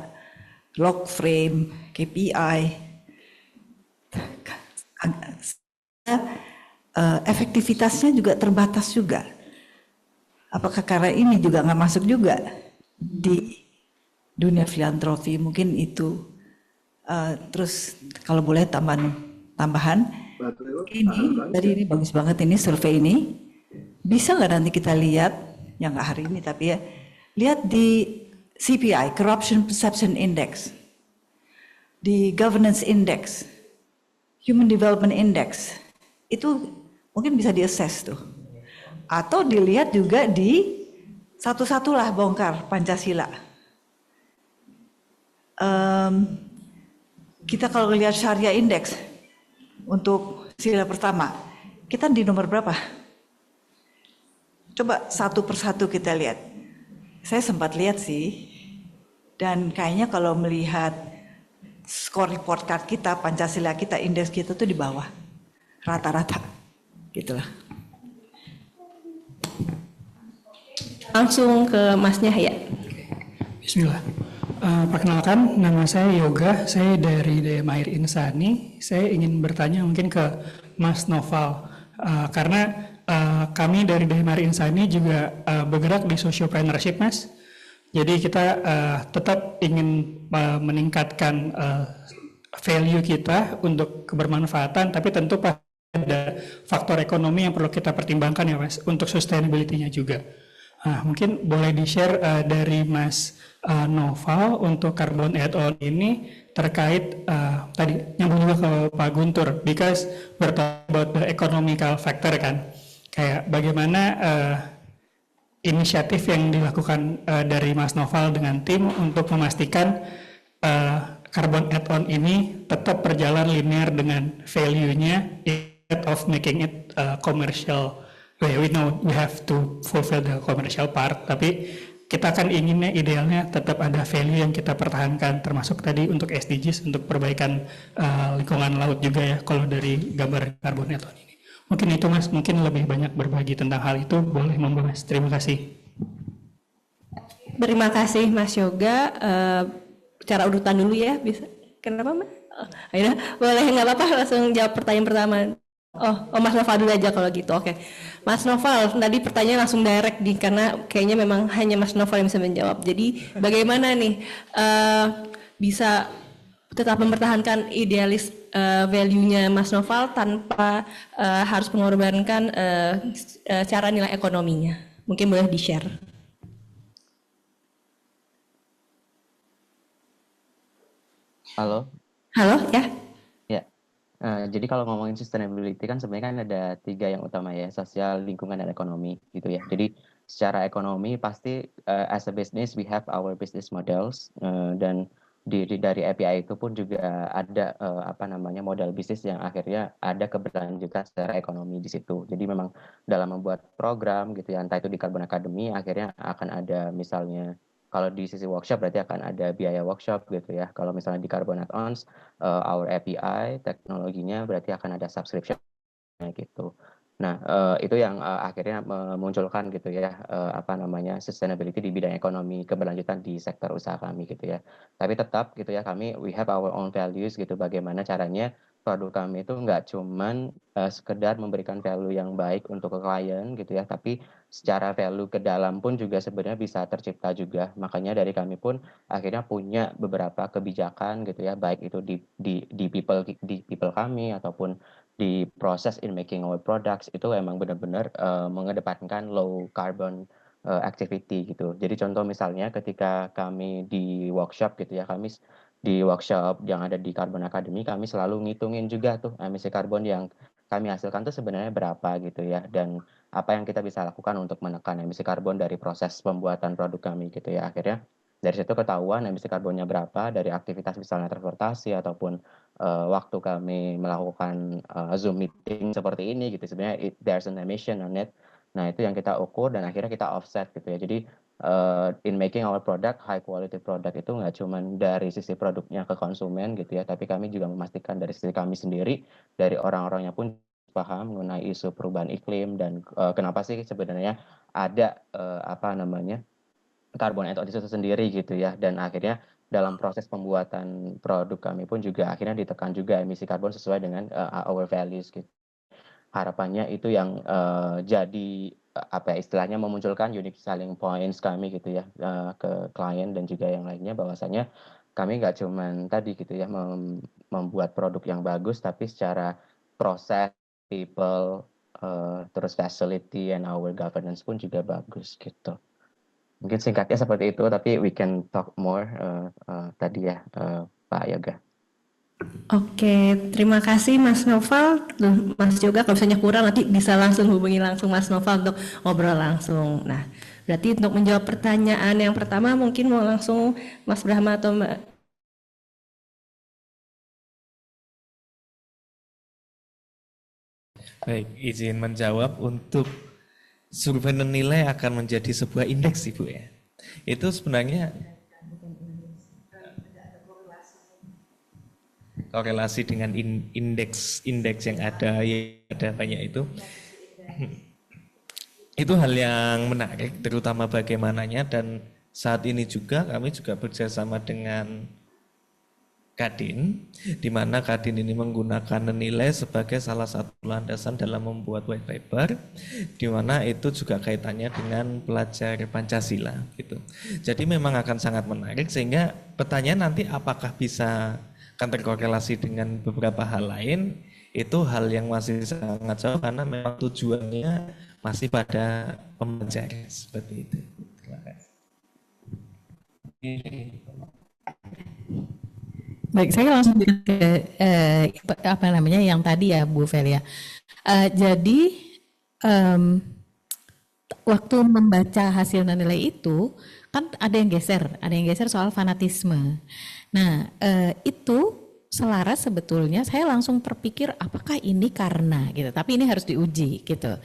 log frame, KPI, efektivitasnya juga terbatas juga. Apakah karena ini juga nggak masuk juga di dunia filantropi? Mungkin itu. Terus kalau boleh tambahan, ini bagus banget ini survei ini. Bisa nggak nanti kita lihat, yang nggak hari ini tapi ya, lihat di CPI, Corruption Perception Index, di Governance Index, Human Development Index, itu mungkin bisa di-assess tuh. Atau dilihat juga di satu-satulah bongkar Pancasila. Kita kalau lihat Syariah Index untuk sila pertama, kita di nomor berapa? Coba satu persatu kita lihat. Saya sempat lihat sih, dan kayaknya kalau melihat skor report card kita, Pancasila kita, indeks kita tuh di bawah rata-rata, gitulah. Langsung ke Masnya ya. Bismillah. Perkenalkan, nama saya Yoga, saya dari Mahir Insani. Saya ingin bertanya mungkin ke Mas Noval, karena kami dari Mahir Insani juga bergerak di sociopreneurship, Mas. Jadi kita tetap ingin meningkatkan value kita untuk kebermanfaatan, tapi tentu ada faktor ekonomi yang perlu kita pertimbangkan ya, Mas, untuk sustainability-nya juga. Mungkin boleh di-share dari Mas Noval untuk carbon add-on ini terkait tadi nyambung juga ke Pak Guntur, because we're talking about the economical factor kan, kayak bagaimana inisiatif yang dilakukan dari Mas Noval dengan tim untuk memastikan carbon add-on ini tetap berjalan linear dengan value-nya instead of making it commercial. We know we have to fulfill the commercial part, tapi kita kan inginnya idealnya tetap ada value yang kita pertahankan, termasuk tadi untuk SDGs, untuk perbaikan lingkungan laut juga ya, kalau dari gambar carbon add-on ini. Mungkin itu Mas, mungkin lebih banyak berbagi tentang hal itu, boleh monggo Mas, terima kasih. Terima kasih Mas Yoga, cara urutan dulu ya, bisa. Kenapa Mas? Ayo, boleh nggak apa-apa, langsung jawab pertanyaan pertama. Oh Mas Noval dulu aja kalau gitu, oke. Mas Noval, tadi pertanyaan langsung direct nih, karena kayaknya memang hanya Mas Noval yang bisa menjawab. Jadi bagaimana nih bisa tetap mempertahankan idealis value-nya Mas Noval tanpa harus mengorbankan cara nilai ekonominya? Mungkin boleh di-share. Halo? Halo, ya? Ya. Jadi kalau ngomongin sustainability kan sebenarnya kan ada 3 yang utama ya, sosial, lingkungan, dan ekonomi gitu ya. Jadi secara ekonomi pasti as a business we have our business models dan dari API itu pun juga ada model bisnis yang akhirnya ada keberlanjutan secara ekonomi di situ. Jadi memang dalam membuat program gitu ya, entah itu di Carbon Academy akhirnya akan ada misalnya kalau di sisi workshop berarti akan ada biaya workshop gitu ya. Kalau misalnya di Carbon Add-ons our API teknologinya berarti akan ada subscription gitu. Nah, itu yang akhirnya memunculkan gitu ya, sustainability di bidang ekonomi keberlanjutan di sektor usaha kami gitu ya. Tapi tetap gitu ya, we have our own values gitu, bagaimana caranya produk kami itu nggak cuman sekedar memberikan value yang baik untuk ke klien gitu ya, tapi secara value ke dalam pun juga sebenarnya bisa tercipta juga. Makanya dari kami pun akhirnya punya beberapa kebijakan gitu ya, baik itu di people kami ataupun di proses in making our products itu emang benar-benar mengedepankan low carbon activity gitu. Jadi contoh misalnya ketika kami di workshop gitu ya, kami di workshop yang ada di Carbon Academy kami selalu ngitungin juga tuh emisi karbon yang kami hasilkan tuh sebenarnya berapa gitu ya, dan apa yang kita bisa lakukan untuk menekan emisi karbon dari proses pembuatan produk kami gitu ya. Akhirnya dari situ ketahuan emisi karbonnya berapa dari aktivitas misalnya transportasi ataupun waktu kami melakukan Zoom meeting seperti ini gitu. Sebenarnya there's an emission on it. Nah, itu yang kita ukur dan akhirnya kita offset gitu ya. Jadi in making our product, high quality product itu nggak cuma dari sisi produknya ke konsumen gitu ya, tapi kami juga memastikan dari sisi kami sendiri, dari orang-orangnya pun paham mengenai isu perubahan iklim dan kenapa sih sebenarnya ada carbon add-ons itu sendiri gitu ya. Dan akhirnya dalam proses pembuatan produk kami pun juga akhirnya ditekan juga emisi karbon sesuai dengan our values gitu. Harapannya itu yang jadi istilahnya memunculkan unique selling points kami gitu ya ke klien dan juga yang lainnya, bahwasanya kami nggak cuman tadi gitu ya membuat produk yang bagus, tapi secara proses, people, terus facility and our governance pun juga bagus gitu. Mungkin singkatnya seperti itu, tapi we can talk more tadi ya Pak Yoga. Oke, terima kasih Mas Noval. Mas Yoga kalau misalnya kurang nanti bisa langsung hubungi langsung Mas Noval untuk ngobrol langsung. Nah, berarti untuk menjawab pertanyaan yang pertama mungkin mau langsung Mas Brahma atau Mbak. Baik, izin menjawab untuk survei nilai akan menjadi sebuah indeks Ibu ya. Itu sebenarnya korelasi dengan indeks yang ada banyak itu hal yang menarik, terutama bagaimananya, dan saat ini juga kami juga bekerjasama dengan Kadin, di mana Kadin ini menggunakan nilai sebagai salah satu landasan dalam membuat white paper, di mana itu juga kaitannya dengan pelajar Pancasila gitu. Jadi memang akan sangat menarik, sehingga pertanyaan nanti apakah bisa akan terkorelasi dengan beberapa hal lain, itu hal yang masih sangat jauh karena memang tujuannya masih pada pembelajaran seperti itu. Terima kasih. Baik, saya langsung ke yang tadi ya Bu Velia. Jadi waktu membaca hasil nilai itu kan ada yang geser soal fanatisme. Nah, itu selaras sebetulnya saya langsung terpikir apakah ini karena gitu, tapi ini harus diuji gitu.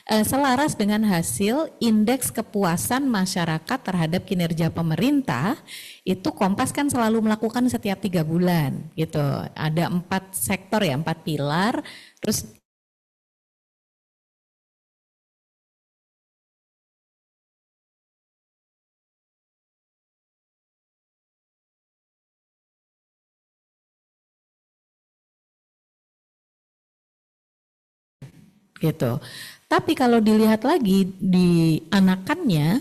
Selaras dengan hasil indeks kepuasan masyarakat terhadap kinerja pemerintah, itu Kompas kan selalu melakukan setiap 3 bulan gitu. Ada 4 sektor ya, 4 pilar, terus gitu. Tapi kalau dilihat lagi di anakannya,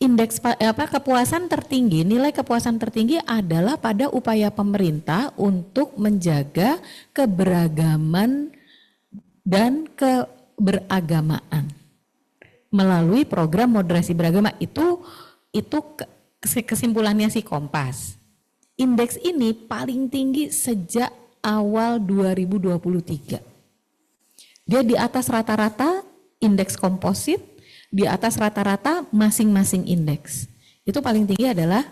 indeks kepuasan tertinggi, nilai kepuasan tertinggi adalah pada upaya pemerintah untuk menjaga keberagaman dan keberagamaan melalui program moderasi beragama. Itu kesimpulannya si Kompas. Indeks ini paling tinggi sejak awal 2023. Dia di atas rata-rata indeks komposit, di atas rata-rata masing-masing indeks. Itu paling tinggi adalah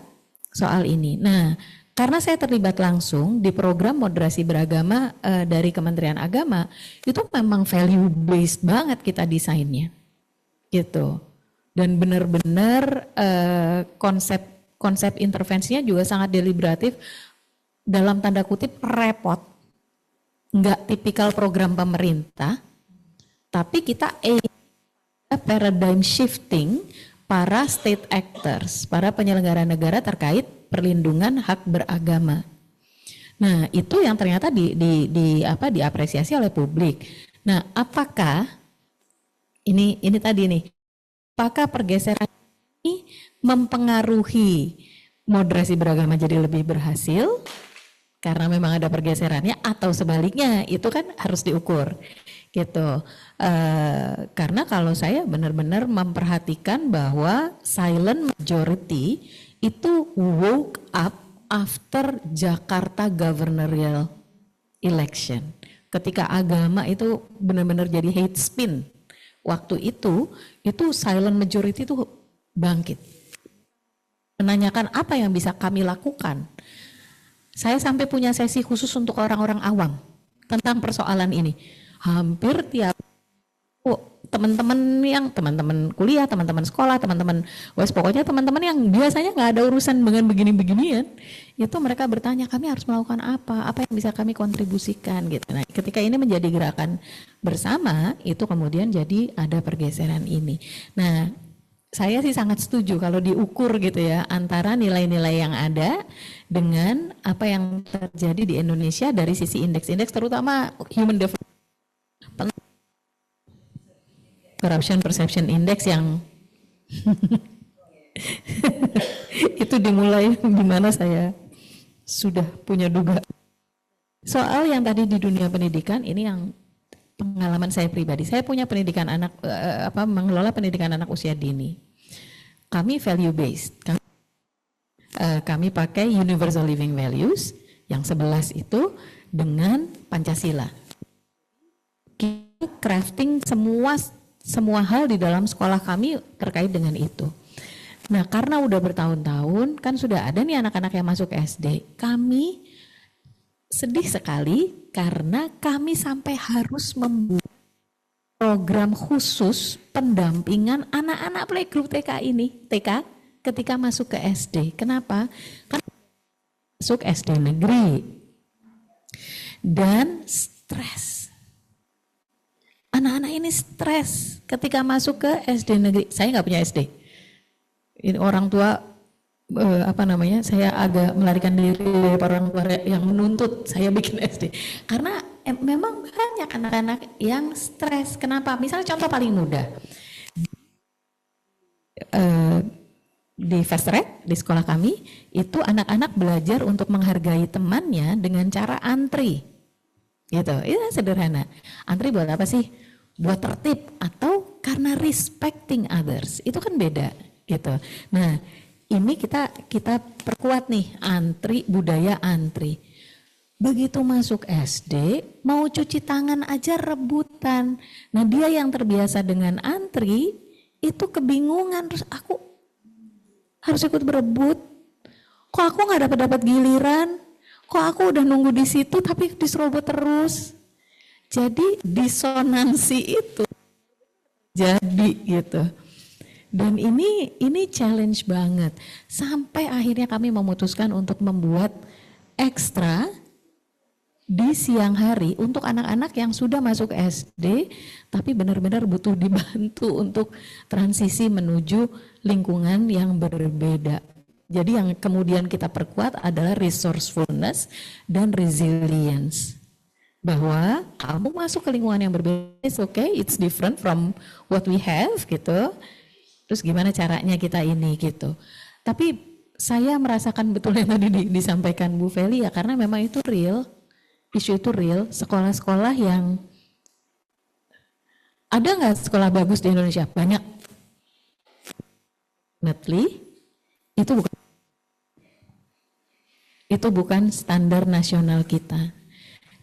soal ini. Nah, Karena saya terlibat langsung di program moderasi beragama dari Kementerian Agama, itu memang value based banget kita desainnya, gitu. Dan benar-benar konsep intervensinya juga sangat deliberatif, dalam tanda kutip repot, nggak tipikal program pemerintah, tapi kita paradigm shifting para state actors, para penyelenggara negara terkait perlindungan hak beragama. Nah, itu yang ternyata diapresiasi oleh publik. Nah, apakah ini tadi nih, apakah pergeseran ini mempengaruhi moderasi beragama jadi lebih berhasil karena memang ada pergeserannya, atau sebaliknya? Itu kan harus diukur, gitu. Karena kalau saya benar-benar memperhatikan bahwa silent majority itu woke up after Jakarta governorial election. Ketika agama itu benar-benar jadi hate spin, waktu itu silent majority itu bangkit. Menanyakan apa yang bisa kami lakukan. Saya sampai punya sesi khusus untuk orang-orang awam tentang persoalan ini. Hampir tiap teman-teman kuliah, teman-teman sekolah, teman-teman pokoknya teman-teman yang biasanya nggak ada urusan dengan begini-beginian, itu mereka bertanya, kami harus melakukan apa yang bisa kami kontribusikan, gitu. Nah, ketika ini menjadi gerakan bersama, itu kemudian jadi ada pergeseran ini. Nah, saya sih sangat setuju kalau diukur gitu ya, antara nilai-nilai yang ada dengan apa yang terjadi di Indonesia dari sisi indeks-indeks, terutama human development, corruption perception index yang itu dimulai di mana saya sudah punya duga. Soal yang tadi di dunia pendidikan, ini yang pengalaman saya pribadi. Saya punya pendidikan anak, mengelola pendidikan anak usia dini. Kami value based. Kami pakai universal living values yang 11 itu dengan Pancasila. Kita crafting semua hal di dalam sekolah kami terkait dengan itu. Nah, karena udah bertahun-tahun kan sudah ada nih anak-anak yang masuk SD. Kami sedih sekali karena kami sampai harus membuat program khusus pendampingan anak-anak playgroup TK ketika masuk ke SD. Kenapa? Karena masuk SD negeri dan stres. Anak-anak ini stres ketika masuk ke SD negeri. Saya nggak punya SD. Ini orang tua saya agak melarikan diri dari orang tua yang menuntut saya bikin SD. Karena memang banyak anak-anak yang stres. Kenapa? Misalnya contoh paling mudah. Di fast track di sekolah kami itu anak-anak belajar untuk menghargai temannya dengan cara antri. Gitu. Itu sederhana. Antri buat apa sih? Buat tertib atau karena respecting others. Itu kan beda gitu. Nah, ini kita perkuat nih budaya antri. Begitu masuk SD, mau cuci tangan aja rebutan. Nah, dia yang terbiasa dengan antri itu kebingungan, terus aku harus ikut berebut. Kok aku nggak dapat giliran? Kok aku udah nunggu di situ tapi diserobot terus? Jadi disonansi itu jadi gitu. Dan ini challenge banget. Sampai akhirnya kami memutuskan untuk membuat ekstra di siang hari untuk anak-anak yang sudah masuk SD tapi benar-benar butuh dibantu untuk transisi menuju lingkungan yang berbeda. Jadi yang kemudian kita perkuat adalah resourcefulness dan resilience. Bahwa kamu masuk ke lingkungan yang berbeda, it's okay, it's different from what we have gitu. Terus gimana caranya kita ini gitu. Tapi saya merasakan betul yang tadi disampaikan Bu Feli ya, karena memang itu real, isu itu real. Sekolah-sekolah yang ada nggak sekolah bagus di Indonesia? Banyak. Itu bukan standar nasional kita.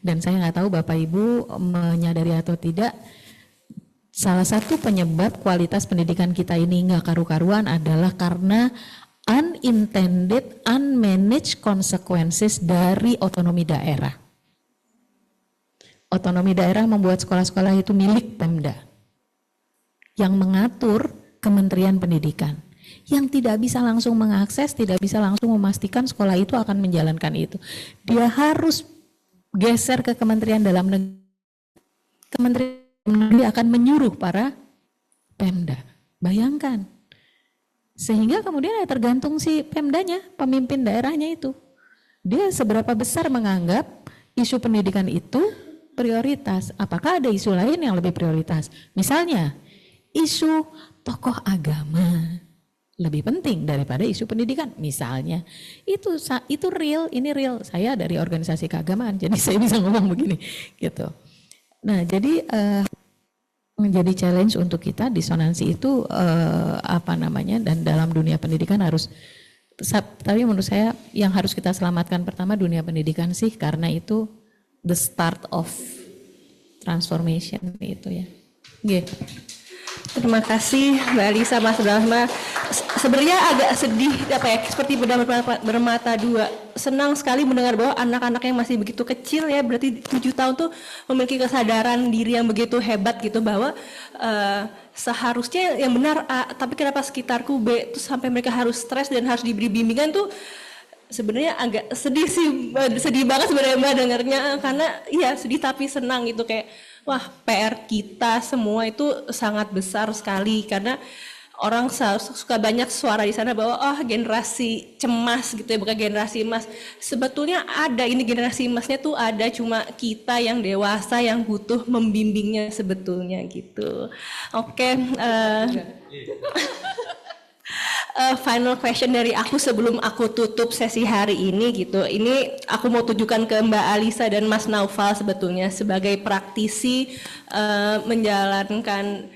Dan saya nggak tahu Bapak Ibu menyadari atau tidak, salah satu penyebab kualitas pendidikan kita ini nggak karu-karuan adalah karena unintended, unmanaged consequences dari otonomi daerah. Otonomi daerah membuat sekolah-sekolah itu milik Pemda yang mengatur Kementerian Pendidikan, yang tidak bisa langsung mengakses, tidak bisa langsung memastikan sekolah itu akan menjalankan itu. Dia harus geser ke Kementerian Dalam Negeri. Kementerian Dalam Negeri akan menyuruh para Pemda. Bayangkan. Sehingga kemudian ya tergantung si Pemdanya, pemimpin daerahnya itu. Dia seberapa besar menganggap isu pendidikan itu prioritas. Apakah ada isu lain yang lebih prioritas? Misalnya, isu tokoh agama lebih penting daripada isu pendidikan. Misalnya, itu real, ini real. Saya dari organisasi keagamaan, jadi saya bisa ngomong begini, gitu. Nah, jadi menjadi challenge untuk kita, disonansi itu dan dalam dunia pendidikan harus, tapi menurut saya yang harus kita selamatkan pertama dunia pendidikan sih, karena itu the start of transformation itu ya. Terima kasih Mbak Alisa, Mas Rahma. Sebenarnya agak sedih seperti bermata dua. Senang sekali mendengar bahwa anak-anak yang masih begitu kecil ya, berarti 7 tahun tuh memiliki kesadaran diri yang begitu hebat gitu, bahwa seharusnya yang benar A, tapi kenapa sekitarku B, terus sampai mereka harus stres dan harus diberi bimbingan tuh. Sebenarnya agak sedih sih, sedih banget sebenarnya Mbak dengarnya, karena iya sedih tapi senang gitu, kayak wah PR kita semua itu sangat besar sekali, karena orang suka banyak suara di sana bahwa generasi cemas gitu ya, bukan generasi emas. Sebetulnya ada, ini generasi emasnya tuh ada, cuma kita yang dewasa yang butuh membimbingnya sebetulnya gitu. Oke. Final question dari aku sebelum aku tutup sesi hari ini gitu. Ini aku mau tujukan ke Mbak Alisa dan Mas Naufal sebetulnya sebagai praktisi menjalankan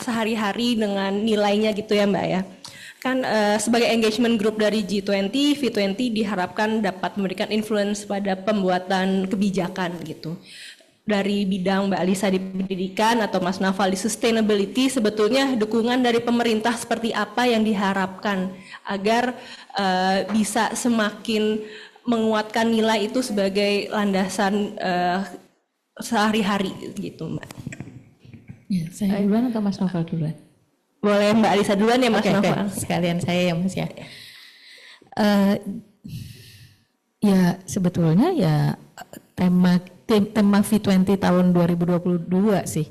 sehari-hari dengan nilainya gitu ya Mbak ya. Kan sebagai engagement group dari G20, V20 diharapkan dapat memberikan influence pada pembuatan kebijakan gitu. Dari bidang Mbak Alisa di pendidikan atau Mas Naufal di sustainability, sebetulnya dukungan dari pemerintah seperti apa yang diharapkan agar bisa semakin menguatkan nilai itu sebagai landasan sehari-hari gitu Mbak. Ya, saya duluan atau Mas Naufal duluan? Boleh Mbak Alisa duluan ya Mas Naufal. Sekalian saya ya Mas ya. Ya sebetulnya ya tema V20 tahun 2022 sih,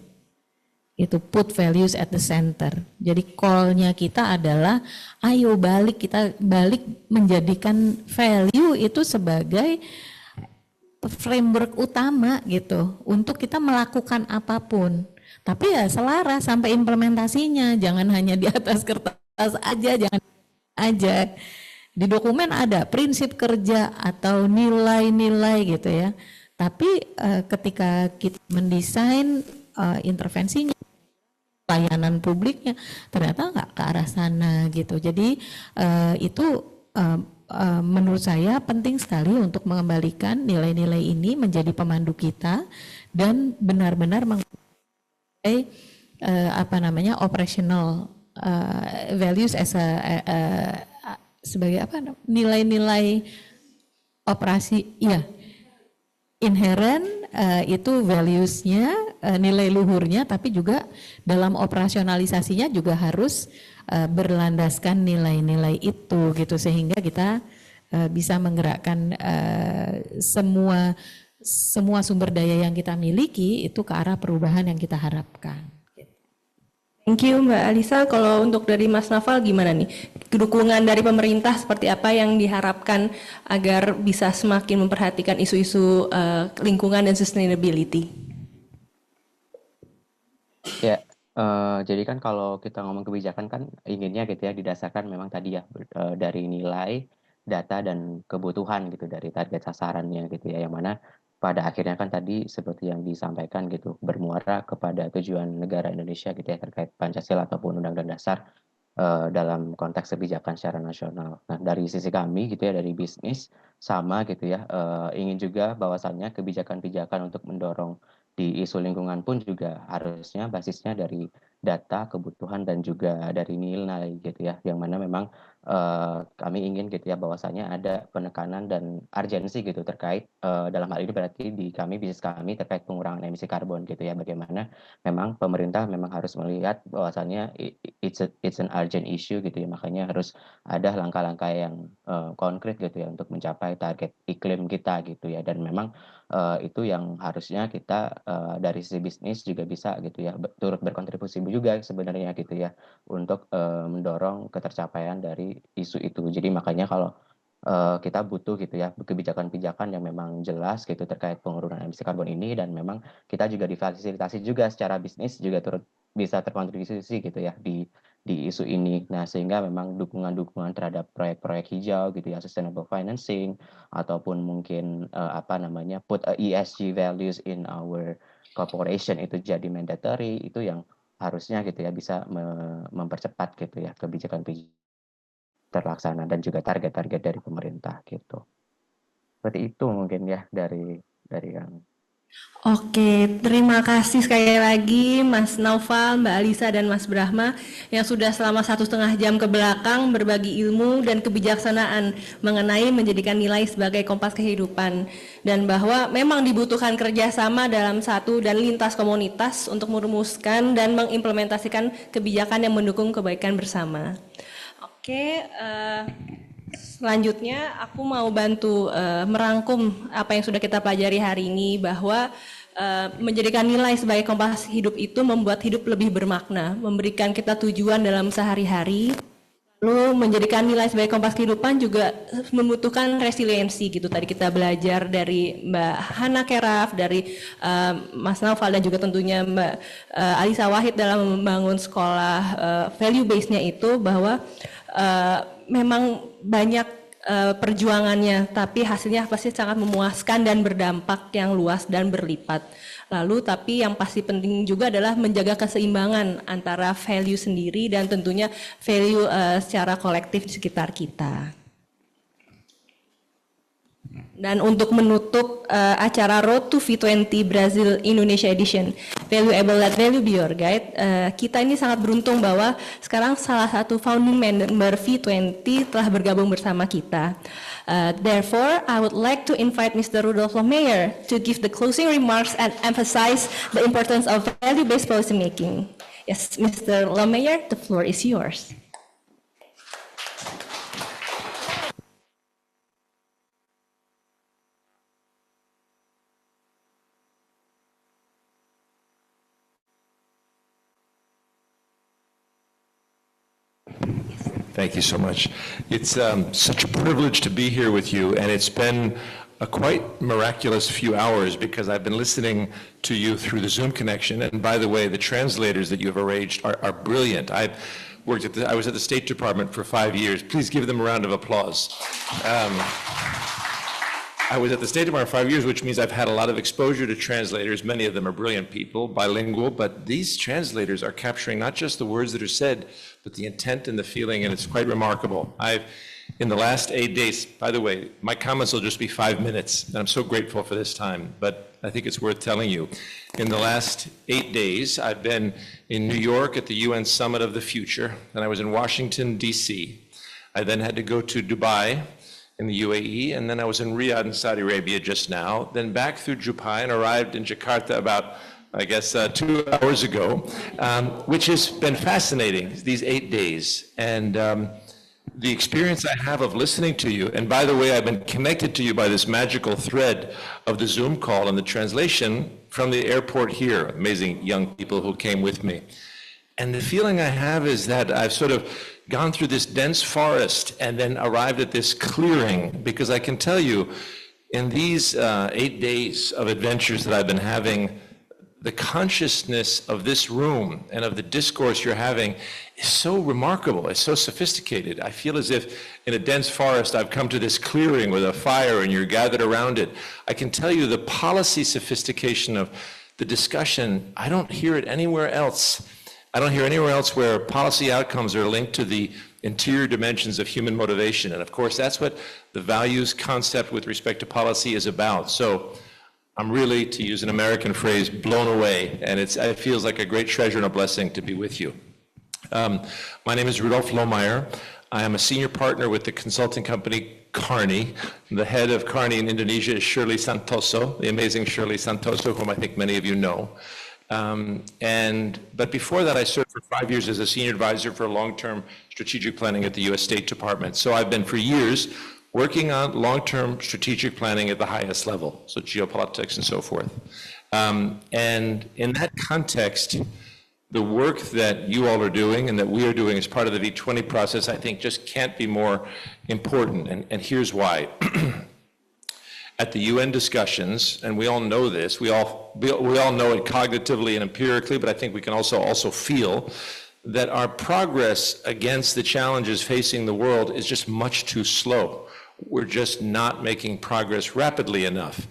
itu put values at the center. Jadi call-nya kita adalah ayo kita balik menjadikan value itu sebagai framework utama gitu untuk kita melakukan apapun. Tapi ya selaras sampai implementasinya, jangan hanya di atas kertas aja, jangan aja. Di dokumen ada prinsip kerja atau nilai-nilai gitu ya. Tapi ketika kita mendesain intervensinya, layanan publiknya, ternyata nggak ke arah sana gitu. Jadi itu menurut saya penting sekali untuk mengembalikan nilai-nilai ini menjadi pemandu kita dan benar-benar mengenai operational values as sebagai nilai-nilai operasi inherent itu values-nya, nilai luhurnya, tapi juga dalam operasionalisasinya juga harus berlandaskan nilai-nilai itu gitu, sehingga kita bisa menggerakkan semua sumber daya yang kita miliki itu ke arah perubahan yang kita harapkan. Thank you Mbak Alisa. Kalau untuk dari Mas Naufal gimana nih? Dukungan dari pemerintah seperti apa yang diharapkan agar bisa semakin memperhatikan isu-isu lingkungan dan sustainability? Ya, jadi kan kalau kita ngomong kebijakan kan inginnya gitu ya didasarkan memang tadi ya dari nilai, data dan kebutuhan gitu dari target sasarannya gitu ya, yang mana pada akhirnya kan tadi seperti yang disampaikan gitu bermuara kepada tujuan negara Indonesia gitu ya terkait Pancasila ataupun Undang-Undang Dasar dalam konteks kebijakan secara nasional. Nah dari sisi kami gitu ya dari bisnis sama gitu ya ingin juga bahwasannya kebijakan-kebijakan untuk mendorong di isu lingkungan pun juga harusnya basisnya dari data, kebutuhan, dan juga dari nilai gitu ya, yang mana memang kami ingin gitu ya bahwasanya ada penekanan dan urgensi gitu terkait dalam hal ini berarti di kami, bisnis kami terkait pengurangan emisi karbon gitu ya, bagaimana memang pemerintah memang harus melihat bahwasannya it's an urgent issue gitu ya, makanya harus ada langkah-langkah yang konkret gitu ya untuk mencapai target iklim kita gitu ya, dan memang itu yang harusnya kita dari sisi bisnis juga bisa gitu ya turut berkontribusi juga sebenarnya gitu ya untuk mendorong ketercapaian dari isu itu. Jadi makanya kalau kita butuh gitu ya kebijakan-kebijakan yang memang jelas gitu terkait pengurangan emisi karbon ini, dan memang kita juga difasilitasi juga secara bisnis juga turut bisa terkontribusi gitu ya di isu ini. Nah, sehingga memang dukungan-dukungan terhadap proyek-proyek hijau gitu ya, sustainable financing, ataupun mungkin put ESG values in our corporation itu jadi mandatory, itu yang harusnya gitu ya bisa mempercepat gitu ya kebijakan terlaksana dan juga target-target dari pemerintah gitu. Seperti itu mungkin ya dari kami. Oke, terima kasih sekali lagi Mas Naufal, Mbak Alisa, dan Mas Brahma yang sudah selama 1,5 jam ke belakang berbagi ilmu dan kebijaksanaan mengenai menjadikan nilai sebagai kompas kehidupan, dan bahwa memang dibutuhkan kerjasama dalam satu dan lintas komunitas untuk merumuskan dan mengimplementasikan kebijakan yang mendukung kebaikan bersama. Oke, selanjutnya aku mau bantu merangkum apa yang sudah kita pelajari hari ini, bahwa menjadikan nilai sebagai kompas hidup itu membuat hidup lebih bermakna, memberikan kita tujuan dalam sehari-hari. Lalu menjadikan nilai sebagai kompas kehidupan juga membutuhkan resiliensi gitu. Tadi kita belajar dari Mbak Hana Keraf, dari Mas Naufal, dan juga tentunya Mbak Alisa Wahid dalam membangun sekolah value base-nya itu, bahwa memang banyak perjuangannya, tapi hasilnya pasti sangat memuaskan dan berdampak yang luas dan berlipat. Lalu tapi yang pasti penting juga adalah menjaga keseimbangan antara value sendiri dan tentunya value secara kolektif di sekitar kita. Dan untuk menutup acara Road to V20 Brazil Indonesia Edition, Valuable Let Value Be Your Guide, kita ini sangat beruntung bahwa sekarang salah satu founding member V20 telah bergabung bersama kita. Therefore, I would like to invite Mr. Rudolf Lohmeyer to give the closing remarks and emphasize the importance of value-based policy making. Yes, Mr. Lohmeyer, the floor is yours. Thank you so much. It's such a privilege to be here with you, and it's been a quite miraculous few hours because I've been listening to you through the Zoom connection. And by the way, the translators that you have arranged are brilliant. I was at the State Department for 5 years. Please give them a round of applause. I was at the State Department for 5 years, which means I've had a lot of exposure to translators. Many of them are brilliant people, bilingual, but these translators are capturing not just the words that are said, but the intent and the feeling, and it's quite remarkable. In the last 8 days, by the way, my comments will just be 5 minutes, and I'm so grateful for this time, but I think it's worth telling you. In the last 8 days, I've been in New York at the UN Summit of the Future, and I was in Washington, D.C. I then had to go to Dubai in the UAE, and then I was in Riyadh in Saudi Arabia just now, then back through Dubai and arrived in Jakarta about, I guess, 2 hours ago, which has been fascinating, these 8 days. And the experience I have of listening to you, and by the way, I've been connected to you by this magical thread of the Zoom call and the translation from the airport here, amazing young people who came with me. And the feeling I have is that I've sort of gone through this dense forest and then arrived at this clearing, because I can tell you, in these 8 days of adventures that I've been having, the consciousness of this room and of the discourse you're having is so remarkable, it's so sophisticated. I feel as if in a dense forest I've come to this clearing with a fire and you're gathered around it. I can tell you the policy sophistication of the discussion, I don't hear it anywhere else. I don't hear anywhere else where policy outcomes are linked to the interior dimensions of human motivation. And of course, that's what the values concept with respect to policy is about. So I'm really, to use an American phrase, blown away, and it feels like a great treasure and a blessing to be with you. My name is Rudolf Lohmeyer. I am a senior partner with the consulting company Kearney. The head of Kearney in Indonesia is Shirley Santoso, the amazing Shirley Santoso, whom I think many of you know. But before that, I served for 5 years as a senior advisor for long-term strategic planning at the U.S. State Department. So I've been for years working on long-term strategic planning at the highest level, so geopolitics and so forth. And in that context, the work that you all are doing and that we are doing as part of the V20 process, I think just can't be more important, and here's why. At the UN discussions, and we all know this, we all know it cognitively and empirically, but I think we can also feel that our progress against the challenges facing the world is just much too slow. We're just not making progress rapidly enough.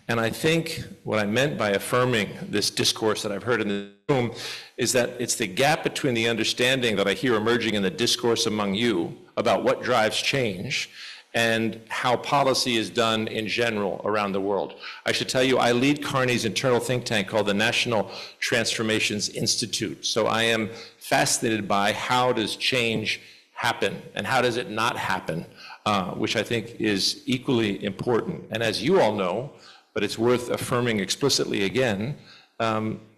And I think what I meant by affirming this discourse that I've heard in the room is that it's the gap between the understanding that I hear emerging in the discourse among you about what drives change and how policy is done in general around the world. I should tell you, I lead Kearney's internal think tank called the National Transformations Institute. So I am fascinated by how does change happen and how does it not happen, which I think is equally important. And as you all know, but it's worth affirming explicitly again,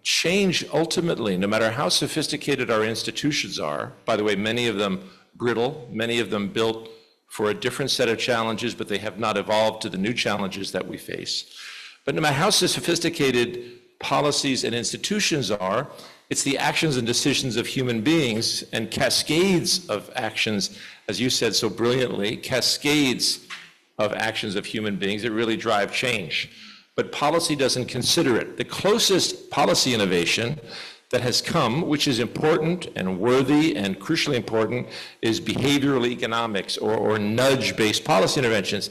change ultimately, no matter how sophisticated our institutions are, by the way, many of them brittle, many of them built for a different set of challenges, but they have not evolved to the new challenges that we face. But no matter how sophisticated policies and institutions are, it's the actions and decisions of human beings and cascades of actions, as you said so brilliantly, cascades of actions of human beings that really drive change. But policy doesn't consider it. The closest policy innovation that has come, which is important and worthy and crucially important, is behavioral economics or nudge-based policy interventions.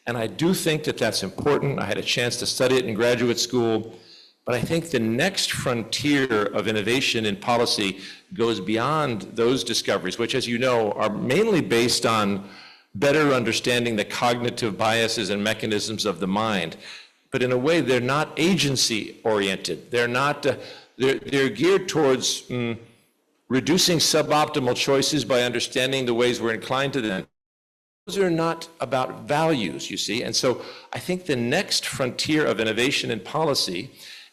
And I do think that that's important. I had a chance to study it in graduate school. But I think the next frontier of innovation in policy goes beyond those discoveries, which, as you know, are mainly based on better understanding the cognitive biases and mechanisms of the mind. But in a way, they're not agency-oriented. They're not. They're geared towards reducing suboptimal choices by understanding the ways we're inclined to them. Those are not about values, you see. And so I think the next frontier of innovation in policy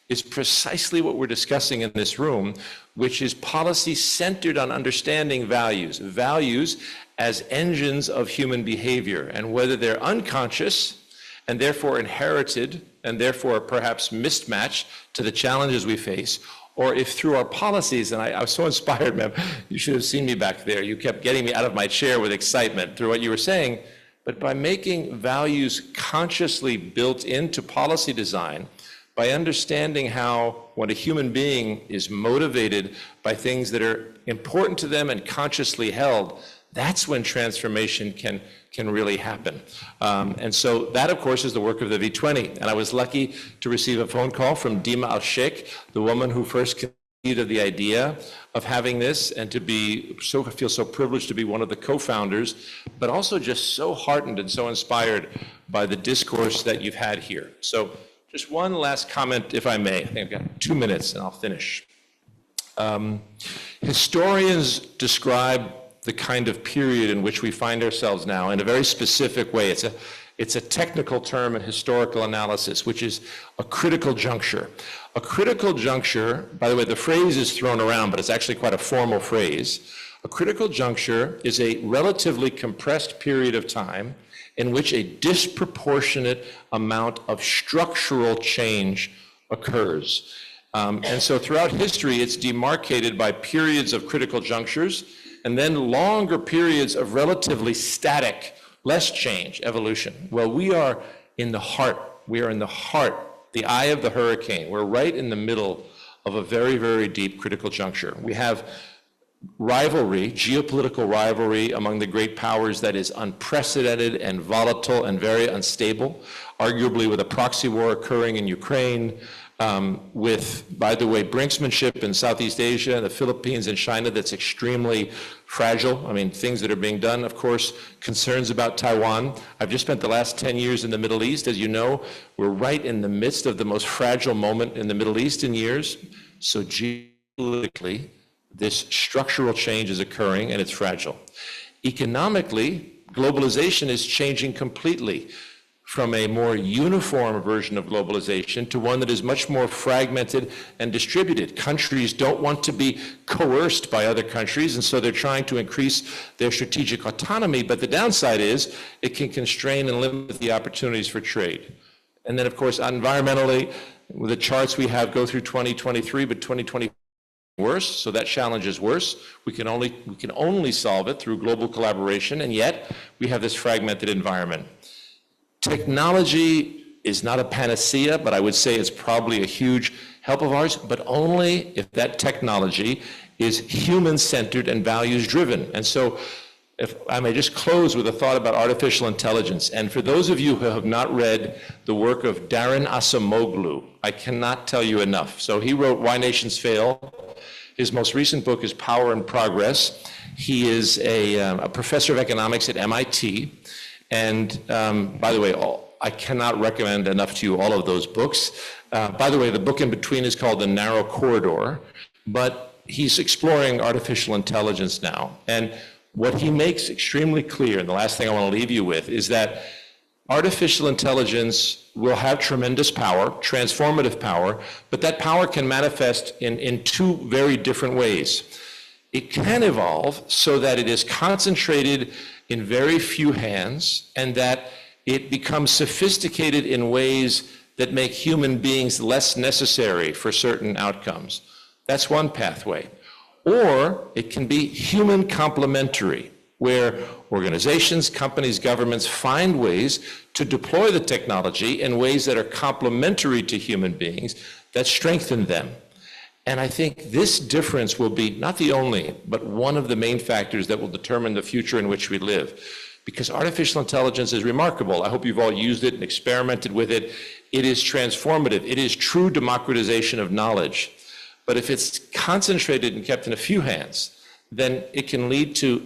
is precisely what we're discussing in this room, which is policy centered on understanding values. Values as engines of human behavior, and whether they're unconscious and therefore inherited and therefore perhaps mismatched to the challenges we face, or if through our policies, and I was so inspired, ma'am, you should have seen me back there. You kept getting me out of my chair with excitement through what you were saying, but by making values consciously built into policy design, by understanding how when a human being is motivated by things that are important to them and consciously held, that's when transformation can really happen. And so that, of course, is the work of the V20. And I was lucky to receive a phone call from Dima Al-Sheikh, the woman who first conceived of the idea of having this, and to feel so privileged to be one of the co-founders, but also just so heartened and so inspired by the discourse that you've had here. So just one last comment, if I may. I think I've got 2 minutes and I'll finish. Historians describe the kind of period in which we find ourselves now in a very specific way. It's a technical term in historical analysis, which is a critical juncture. A critical juncture, by the way, the phrase is thrown around, but it's actually quite a formal phrase. A critical juncture is a relatively compressed period of time in which a disproportionate amount of structural change occurs. And so throughout history, it's demarcated by periods of critical junctures and then longer periods of relatively static, less change, evolution. Well, we are in the heart. We are in the heart, the eye of the hurricane. We're right in the middle of a very, very deep critical juncture. We have rivalry, geopolitical rivalry among the great powers that is unprecedented and volatile and very unstable, arguably with a proxy war occurring in Ukraine, with, by the way, brinksmanship in Southeast Asia, the Philippines, and China that's extremely fragile. I mean, things that are being done, of course, concerns about Taiwan. I've just spent the last 10 years in the Middle East. As you know, we're right in the midst of the most fragile moment in the Middle East in years. So geopolitically, this structural change is occurring and it's fragile. Economically, globalization is changing completely from a more uniform version of globalization to one that is much more fragmented and distributed. Countries don't want to be coerced by other countries, and so they're trying to increase their strategic autonomy, but the downside is it can constrain and limit the opportunities for trade. And then, of course, environmentally, the charts we have go through 2023, but 2020 worse, so that challenge is worse. We can only solve it through global collaboration, and yet we have this fragmented environment. Technology is not a panacea, but I would say it's probably a huge help of ours, but only if that technology is human-centered and values-driven. And so, if I may just close with a thought about artificial intelligence. And for those of you who have not read the work of Daron Acemoglu, I cannot tell you enough. So he wrote Why Nations Fail. His most recent book is Power and Progress. He is a professor of economics at MIT. And by the way, I cannot recommend enough to you all of those books. By the way, the book in between is called The Narrow Corridor, but he's exploring artificial intelligence now. And what he makes extremely clear, and the last thing I want to leave you with, is that artificial intelligence will have tremendous power, transformative power, but that power can manifest in two very different ways. It can evolve so that it is concentrated in very few hands and that it becomes sophisticated in ways that make human beings less necessary for certain outcomes. That's one pathway. Or it can be human complementary, where organizations, companies, governments find ways to deploy the technology in ways that are complementary to human beings, that strengthen them. And I think this difference will be not the only, but one of the main factors that will determine the future in which we live. Because artificial intelligence is remarkable. I hope you've all used it and experimented with it. It is transformative. It is true democratization of knowledge. But if it's concentrated and kept in a few hands, then it can lead to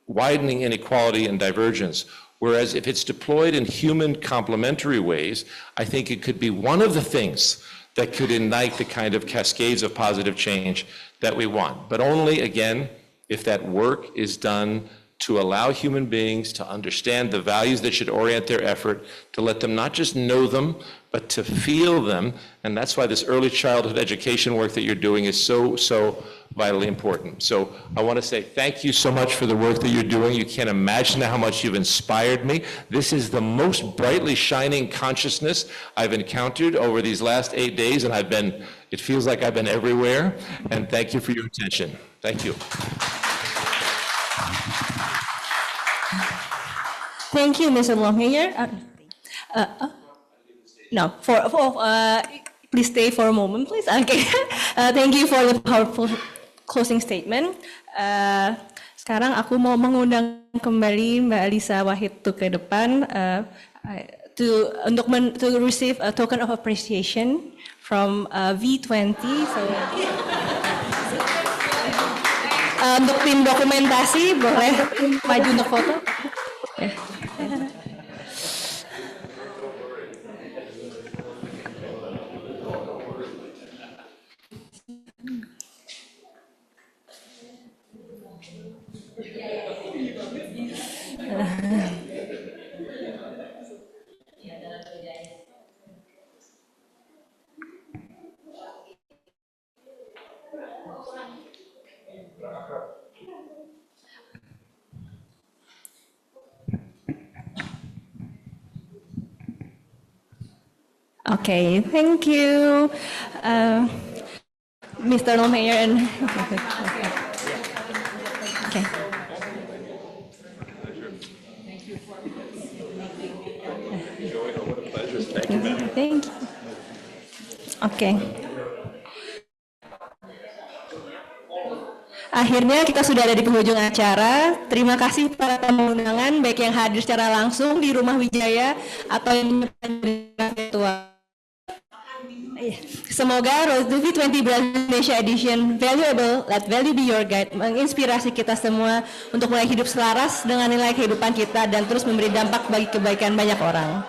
widening inequality and divergence. Whereas if it's deployed in human complementary ways, I think it could be one of the things that could ignite the kind of cascades of positive change that we want. But only, again, if that work is done to allow human beings to understand the values that should orient their effort, to let them not just know them, but to feel them. And that's why this early childhood education work that you're doing is so, so vitally important. So I want to say thank you so much for the work that you're doing. You can't imagine how much you've inspired me. This is the most brightly shining consciousness I've encountered over these last 8 days, and it feels like I've been everywhere. And thank you for your attention. Thank you. Thank you, Mr. Longhayer. No, please stay for a moment, please. Okay. Thank you for the powerful closing statement. Sekarang aku mau mengundang kembali Mbak Alisa Wahid ke depan to receive a token of appreciation from V20. So, untuk tim dokumentasi boleh maju untuk foto. Okay, thank you, Mr. Longhayer and. Okay. Thank you. Okay. Akhirnya kita sudah ada di penghujung acara. Terima kasih para tamu undangan, baik yang hadir secara langsung di Rumah Wijaya atau yang virtual. Semoga Road to V20 Brazil Indonesia Edition Valuable, Let Value Be Your Guide menginspirasi kita semua untuk mulai hidup selaras dengan nilai kehidupan kita dan terus memberi dampak bagi kebaikan banyak orang.